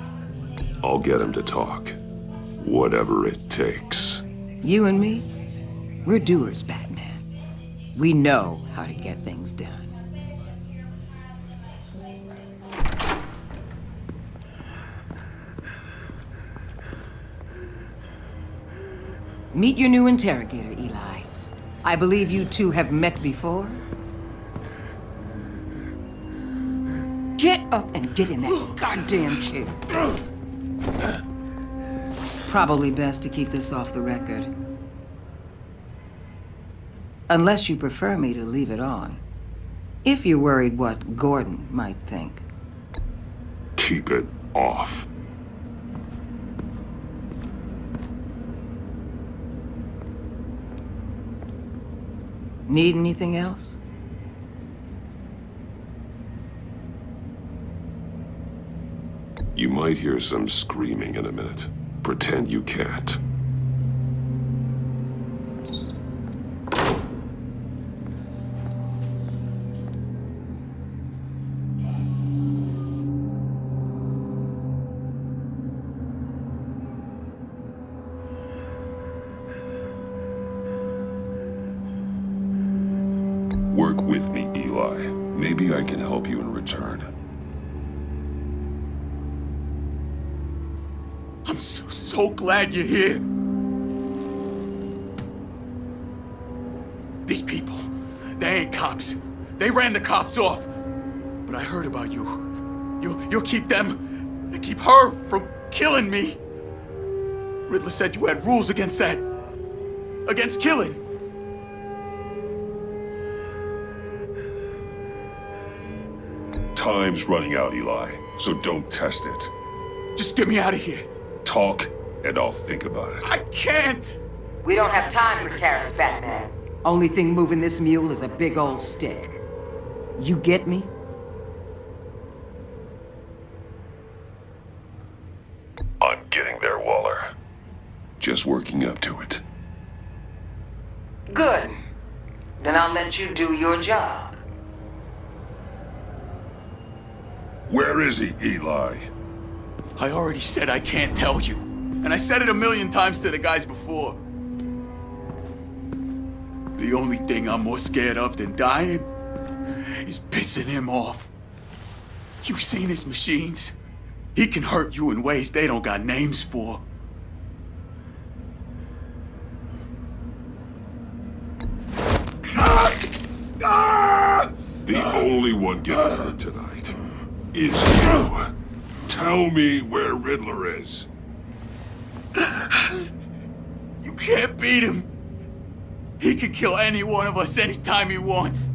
I'll get him to talk. Whatever it takes. You and me, we're doers, Batman. We know how to get things done. Meet your new interrogator, Eli. I believe you two have met before. Get up and get in that goddamn chair. Probably best to keep this off the record. Unless you prefer me to leave it on. If you're worried what Gordon might think. Keep it off. Need anything else? You might hear some screaming in a minute. Pretend you can't. Work with me, Eli. Maybe I can help you in return. I'm so glad you're here. These people, they ain't cops. They ran the cops off. But I heard about you. You'll keep them, and keep her from killing me. Riddler said you had rules against that. Against killing. Time's running out, Eli, so don't test it. Just get me out of here. Talk, and I'll think about it. I can't! We don't have time for carrots, Batman. Only thing moving this mule is a big old stick. You get me? I'm getting there, Waller. Just working up to it. Good. Then I'll let you do your job. Where is he, Eli? I already said I can't tell you. And I said it 1,000,000 times to the guys before. The only thing I'm more scared of than dying is pissing him off. You've seen his machines. He can hurt you in ways they don't got names for. The only one getting hurt tonight is you. Tell me where Riddler is. You can't beat him. He can kill any one of us anytime he wants.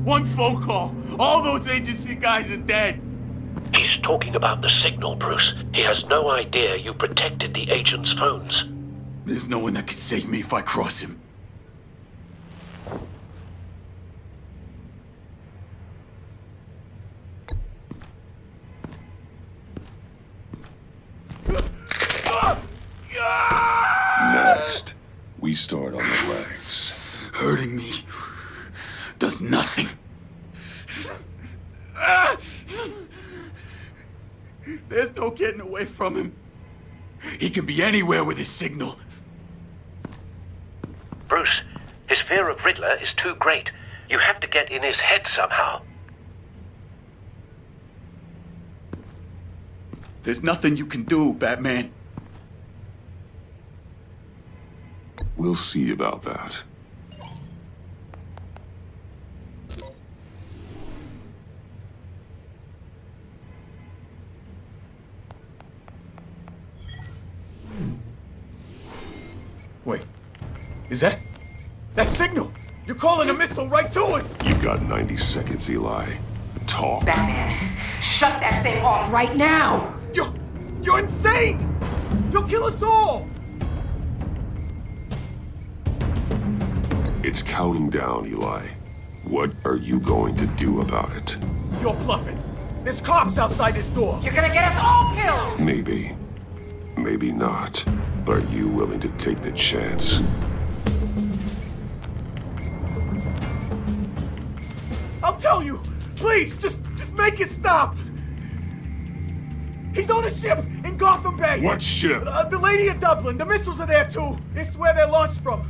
One phone call, all those agency guys are dead. He's talking about the signal, Bruce. He has no idea you protected the agent's phones. There's no one that can save me if I cross him. Next, we start on the legs. Hurting me does nothing. There's no getting away from him. He can be anywhere with his signal. Bruce, his fear of Riddler is too great. You have to get in his head somehow. There's nothing you can do, Batman. We'll see about that. Wait, is that signal? You're calling a missile right to us! You've got 90 seconds, Eli. Talk. Batman, shut that thing off right now! You're insane! You'll kill us all! It's counting down, Eli. What are you going to do about it? You're bluffing. There's cops outside this door. You're gonna get us all killed! Maybe. Maybe not. Are you willing to take the chance? I'll tell you! Please, just make it stop! He's on a ship in Gotham Bay! What ship? The Lady of Dublin. The missiles are there too. It's where they're launched from.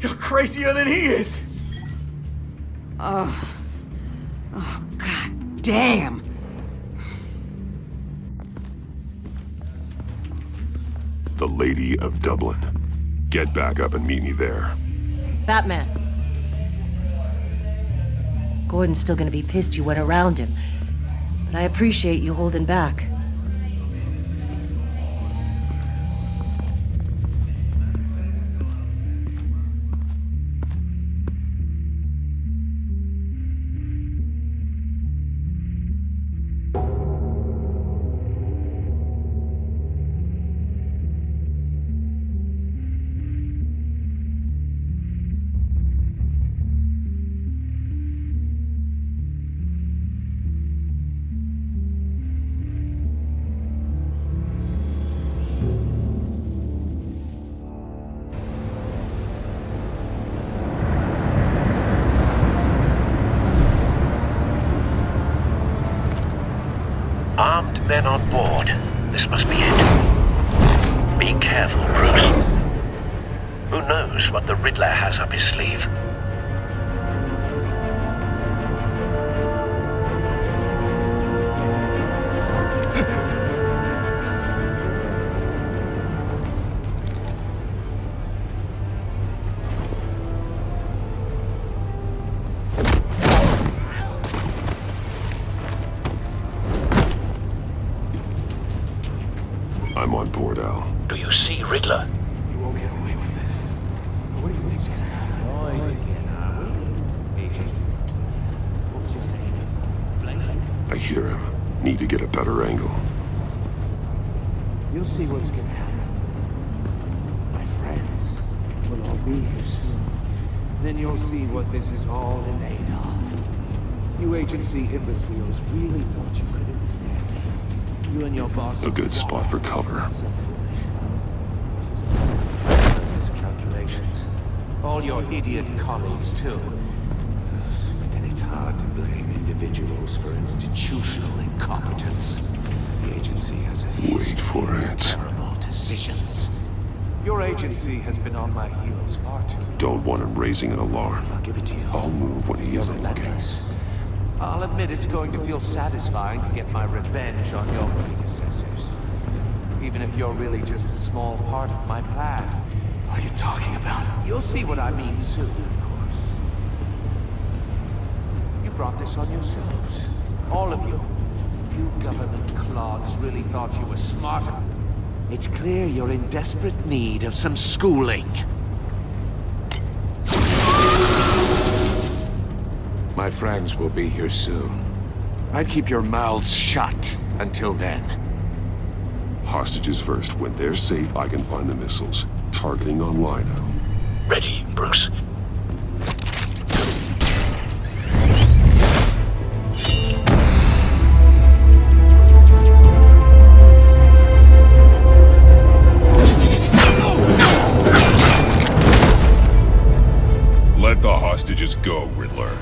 You're crazier than he is! Oh, God damn! The Lady of Dublin. Get back up and meet me there. Batman. Gordon's still gonna be pissed you went around him, but I appreciate you holding back. Armed men on board. This must be it. Be careful, Bruce. Who knows what the Riddler has up his sleeve? I'm on board, Al. Do you see Riddler? to get a better angle. You'll see what's gonna happen. My friends will all be here soon. Then you'll see what this is all in aid of. You agency imbeciles really thought you could ensnare me. You and your boss... A good spot for cover. Miscalculations. All your idiot colleagues, too. And it's hard to blame individuals for institutional incompetence. The agency has a Wait for it. terrible decisions. Your agency has been on my heels far too long. Don't want him raising an alarm. I'll give it to you. I'll move when he isn't looking. I'll admit it's going to feel satisfying to get my revenge on your predecessors. Even if you're really just a small part of my plan. What are you talking about? You'll see what I mean soon, of course. You brought this on yourselves. All of you. You government clods really thought you were smarter. It's clear you're in desperate need of some schooling. My friends will be here soon. I'd keep your mouths shut until then. Hostages first. When they're safe, I can find the missiles. Targeting on Lino. Ready, Bruce. Let the hostages go, Riddler.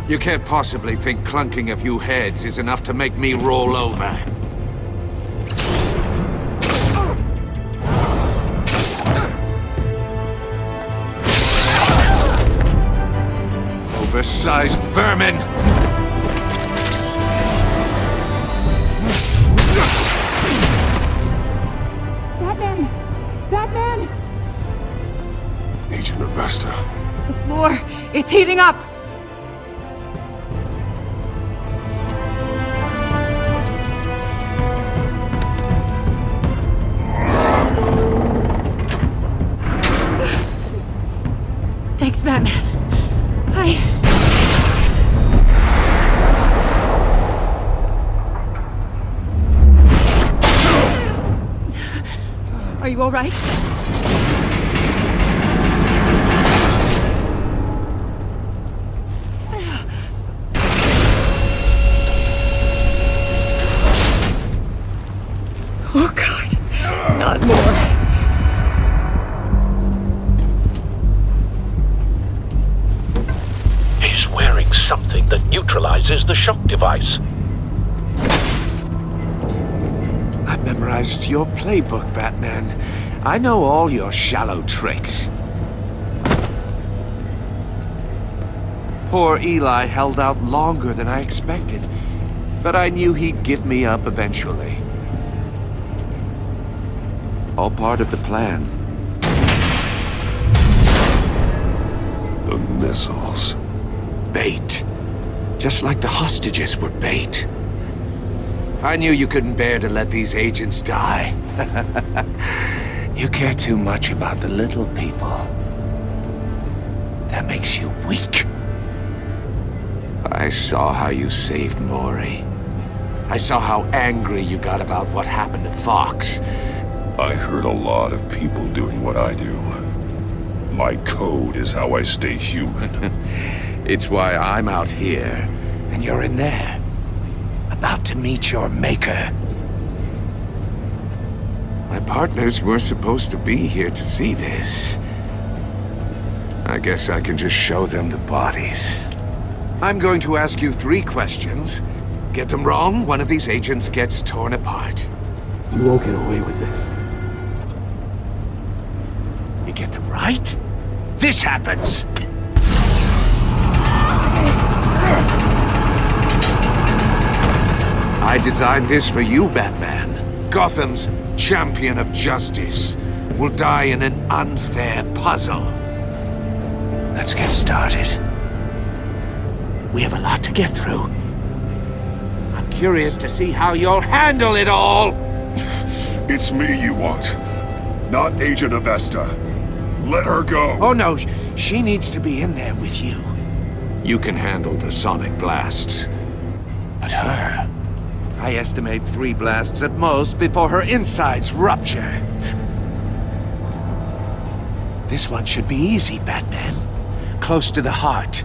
You can't possibly think clunking a few heads is enough to make me roll over. Oversized vermin! Batman! Batman! Agent Avesta. The floor, it's heating up! Thanks, Batman. Are you all right? Oh, God. Not more. He's wearing something that neutralizes the shock device. I've memorized your playbook, Batman. I know all your shallow tricks. Poor Eli held out longer than I expected, but I knew he'd give me up eventually. All part of the plan. The missiles. Bait. Just like the hostages were bait. I knew you couldn't bear to let these agents die. You care too much about the little people. That makes you weak. I saw how you saved Maury. I saw how angry you got about what happened to Fox. I hurt a lot of people doing what I do. My code is how I stay human. It's why I'm out here, and you're in there. About to meet your maker. My partners were supposed to be here to see this. I guess I can just show them the bodies. I'm going to ask you 3 questions. Get them wrong, one of these agents gets torn apart. You won't get away with this. You get them right, this happens! I designed this for you, Batman. Gotham's champion of justice will die in an unfair puzzle. Let's get started. We have a lot to get through. I'm curious to see how you'll handle it all! It's me you want, not Agent Avesta. Let her go. Oh no, she needs to be in there with you. You can handle the sonic blasts. But her, I estimate 3 blasts at most before her insides rupture. This one should be easy, Batman. Close to the heart.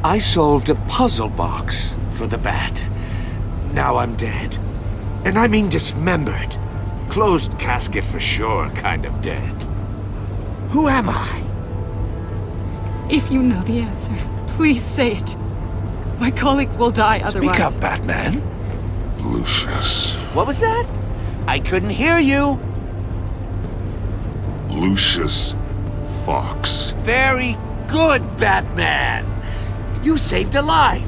I solved a puzzle box for the Bat. Now I'm dead. And I mean dismembered. Closed casket for sure, kind of dead. Who am I? If you know the answer, please say it. My colleagues will die otherwise. Speak up, Batman. Lucius. What was that? I couldn't hear you. Lucius Fox. Very good, Batman. You saved a life.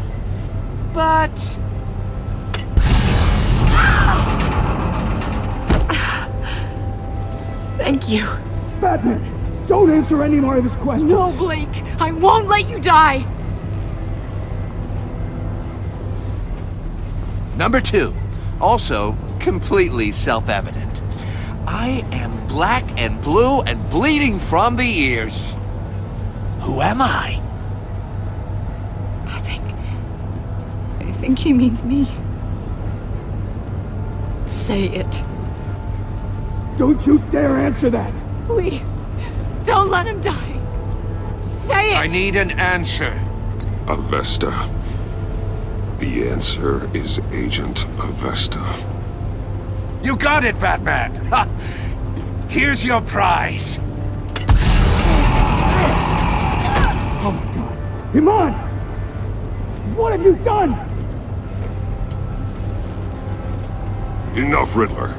But... Thank you. Batman, don't answer any more of his questions. No, Blake. I won't let you die. Number 2. Also, completely self-evident. I am black and blue and bleeding from the ears. Who am I? I think he means me. Say it. Don't you dare answer that! Please, don't let him die. Say it! I need an answer. Avesta. The answer is Agent Avesta. You got it, Batman! Ha! Here's your prize. Oh my god. Iman! What have you done? Enough, Riddler.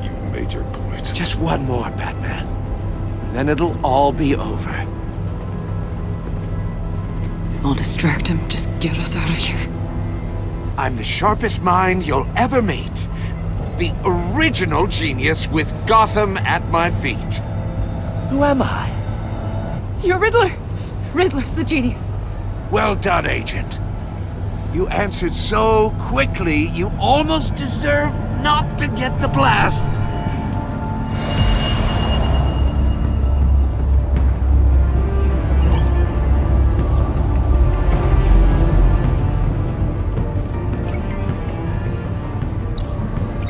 You've made your point. Just one more, Batman. And then it'll all be over. I'll distract him. Just get us out of here. I'm the sharpest mind you'll ever meet. The original genius with Gotham at my feet. Who am I? You're Riddler. Riddler's the genius. Well done, Agent. You answered so quickly, you almost deserve not to get the blast.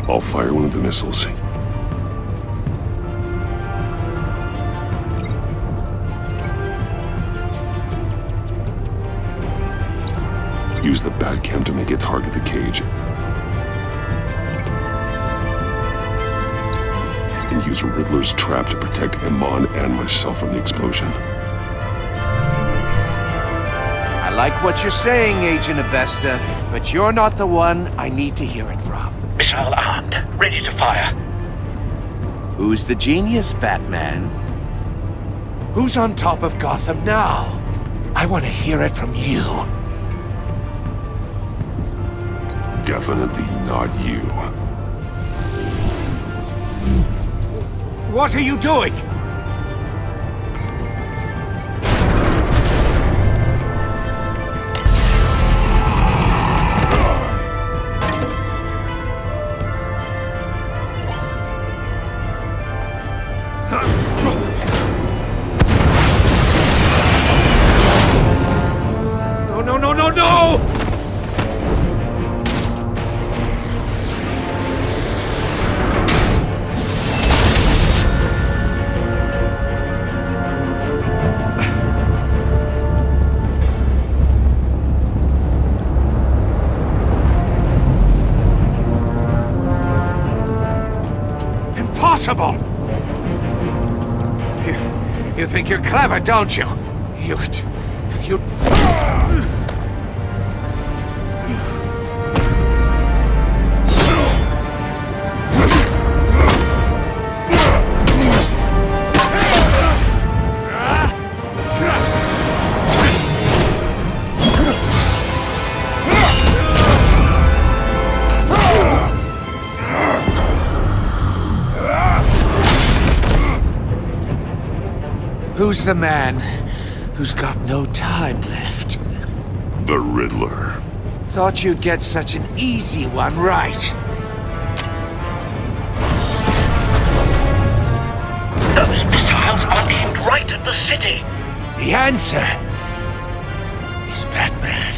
I'll fire one of the missiles. Use the Batcam to make it target the cage. And use Riddler's trap to protect Iman and myself from the explosion. I like what you're saying, Agent Avesta, but you're not the one I need to hear it from. Missile armed, ready to fire. Who's the genius, Batman? Who's on top of Gotham now? I want to hear it from you. Definitely not you. What are you doing? No! Impossible! You think you're clever, don't you? You... Who's the man who's got no time left? The Riddler. Thought you'd get such an easy one right. Those missiles are aimed right at the city. The answer is Batman.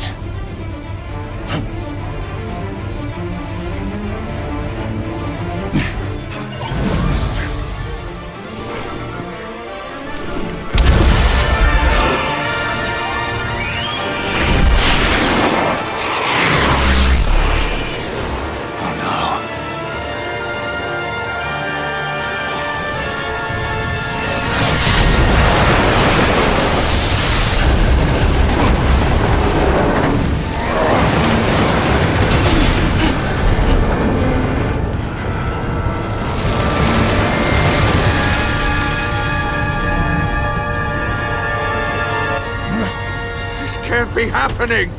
can't be happening!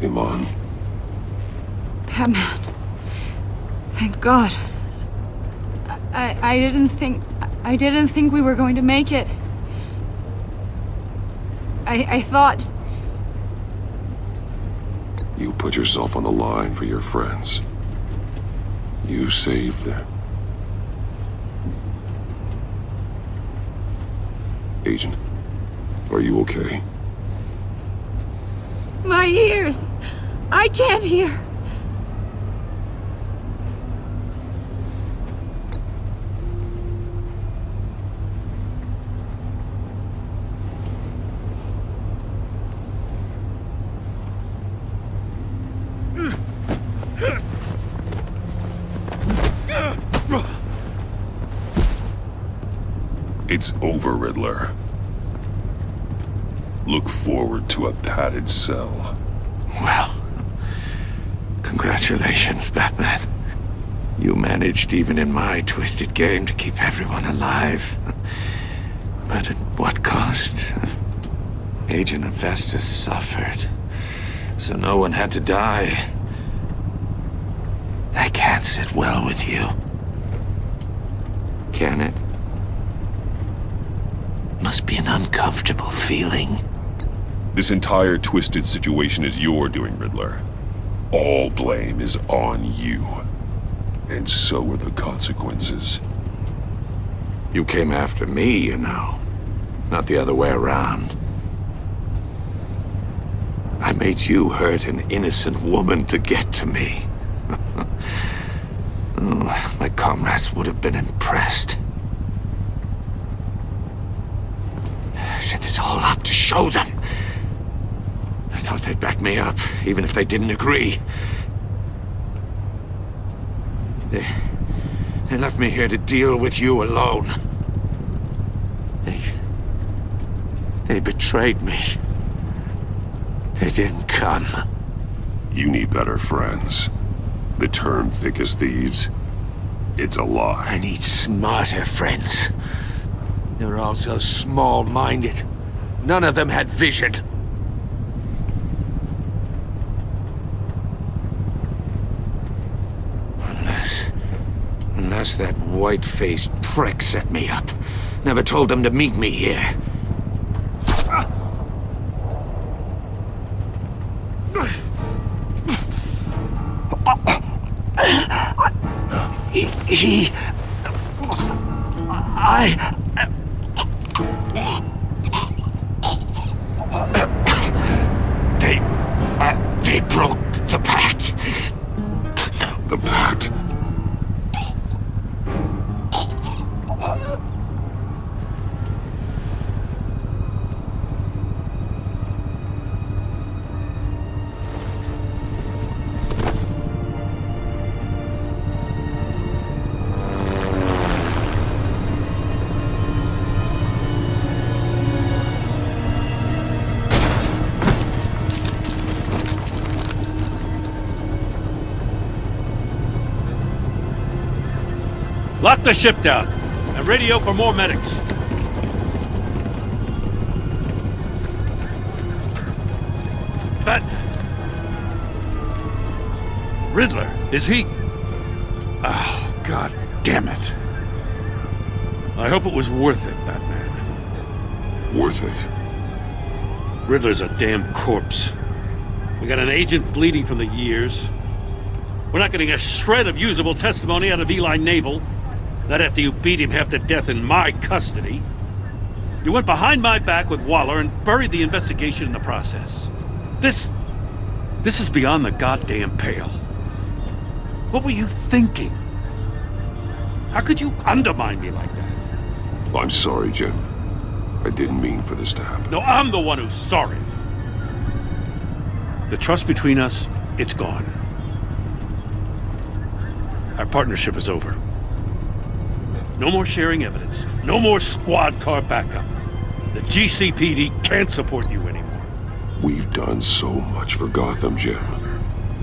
Iman. Batman. Thank God. I didn't think we were going to make it. I thought... You put yourself on the line for your friends. You saved them. Agent, are you okay? My ears! I can't hear! It's over, Riddler. Look forward to a padded cell. Well, congratulations, Batman. You managed, even in my twisted game, to keep everyone alive. But at what cost? Agent Infestus suffered, so no one had to die. That can't sit well with you. Can it? Must be an uncomfortable feeling. This entire twisted situation is your doing, Riddler. All blame is on you. And so are the consequences. You came after me, you know. Not the other way around. I made you hurt an innocent woman to get to me. Oh, my comrades would have been impressed. I set this all up to show them. I thought they'd back me up, even if they didn't agree. They left me here to deal with you alone. They betrayed me. They didn't come. You need better friends. The term thick as thieves, it's a lie. I need smarter friends. They're all so small-minded. None of them had vision. Unless that white-faced prick set me up. Never told them to meet me here. They broke the pact. The pact? Lock the ship down, and radio for more medics. Riddler, is he... Oh, God damn it. I hope it was worth it, Batman. Worth it? Riddler's a damn corpse. We got an agent bleeding from the years. We're not getting a shred of usable testimony out of Eli Nabel. Not after you beat him half to death in my custody. You went behind my back with Waller and buried the investigation in the process. This is beyond the goddamn pale. What were you thinking? How could you undermine me like that? I'm sorry, Jim. I didn't mean for this to happen. No, I'm the one who's sorry. The trust between us, it's gone. Our partnership is over. No more sharing evidence. No more squad car backup. The GCPD can't support you anymore. We've done so much for Gotham, Jim.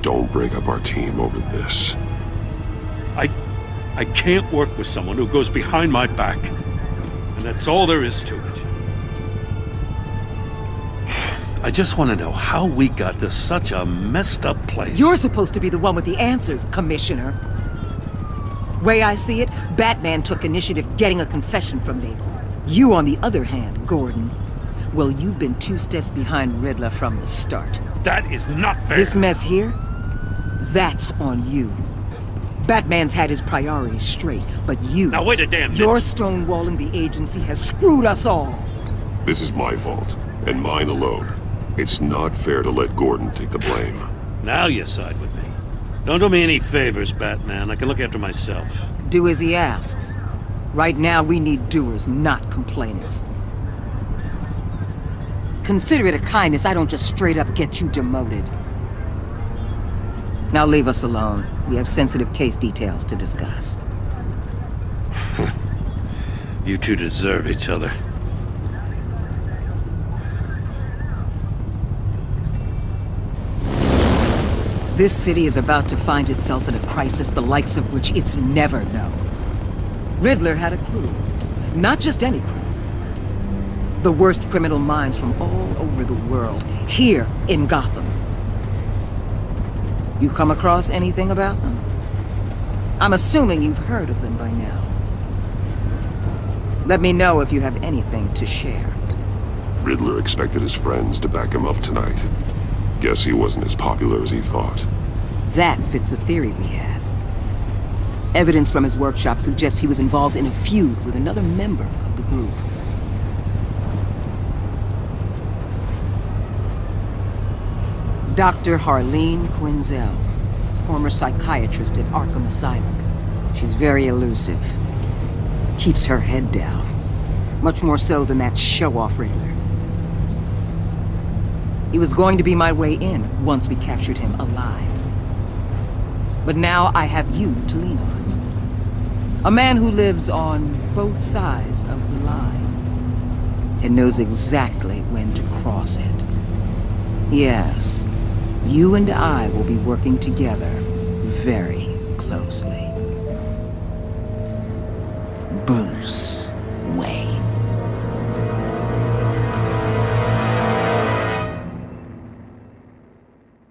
Don't break up our team over this. I can't work with someone who goes behind my back. And that's all there is to it. I just want to know how we got to such a messed up place. You're supposed to be the one with the answers, Commissioner. Way I see it, Batman took initiative getting a confession from Label. You, on the other hand, Gordon, well, you've been 2 steps behind Riddler from the start. That is not fair. This mess here, that's on you. Batman's had his priorities straight, but you... Now wait a damn minute. Your stonewalling the agency has screwed us all. This is my fault, and mine alone. It's not fair to let Gordon take the blame. Now you side with me. Don't do me any favors, Batman. I can look after myself. Do as he asks. Right now, we need doers, not complainers. Consider it a kindness I don't just straight up get you demoted. Now leave us alone. We have sensitive case details to discuss. You two deserve each other. This city is about to find itself in a crisis the likes of which it's never known. Riddler had a crew. Not just any crew. The worst criminal minds from all over the world, here in Gotham. You come across anything about them? I'm assuming you've heard of them by now. Let me know if you have anything to share. Riddler expected his friends to back him up tonight. Guess he wasn't as popular as he thought. That fits a theory we have. Evidence from his workshop suggests he was involved in a feud with another member of the group. Dr. Harleen Quinzel, former psychiatrist at Arkham Asylum. She's very elusive. Keeps her head down. Much more so than that show-off Riddler. He was going to be my way in once we captured him alive. But now I have you to lean on. A man who lives on both sides of the line and knows exactly when to cross it. Yes. You and I will be working together very closely. Bruce.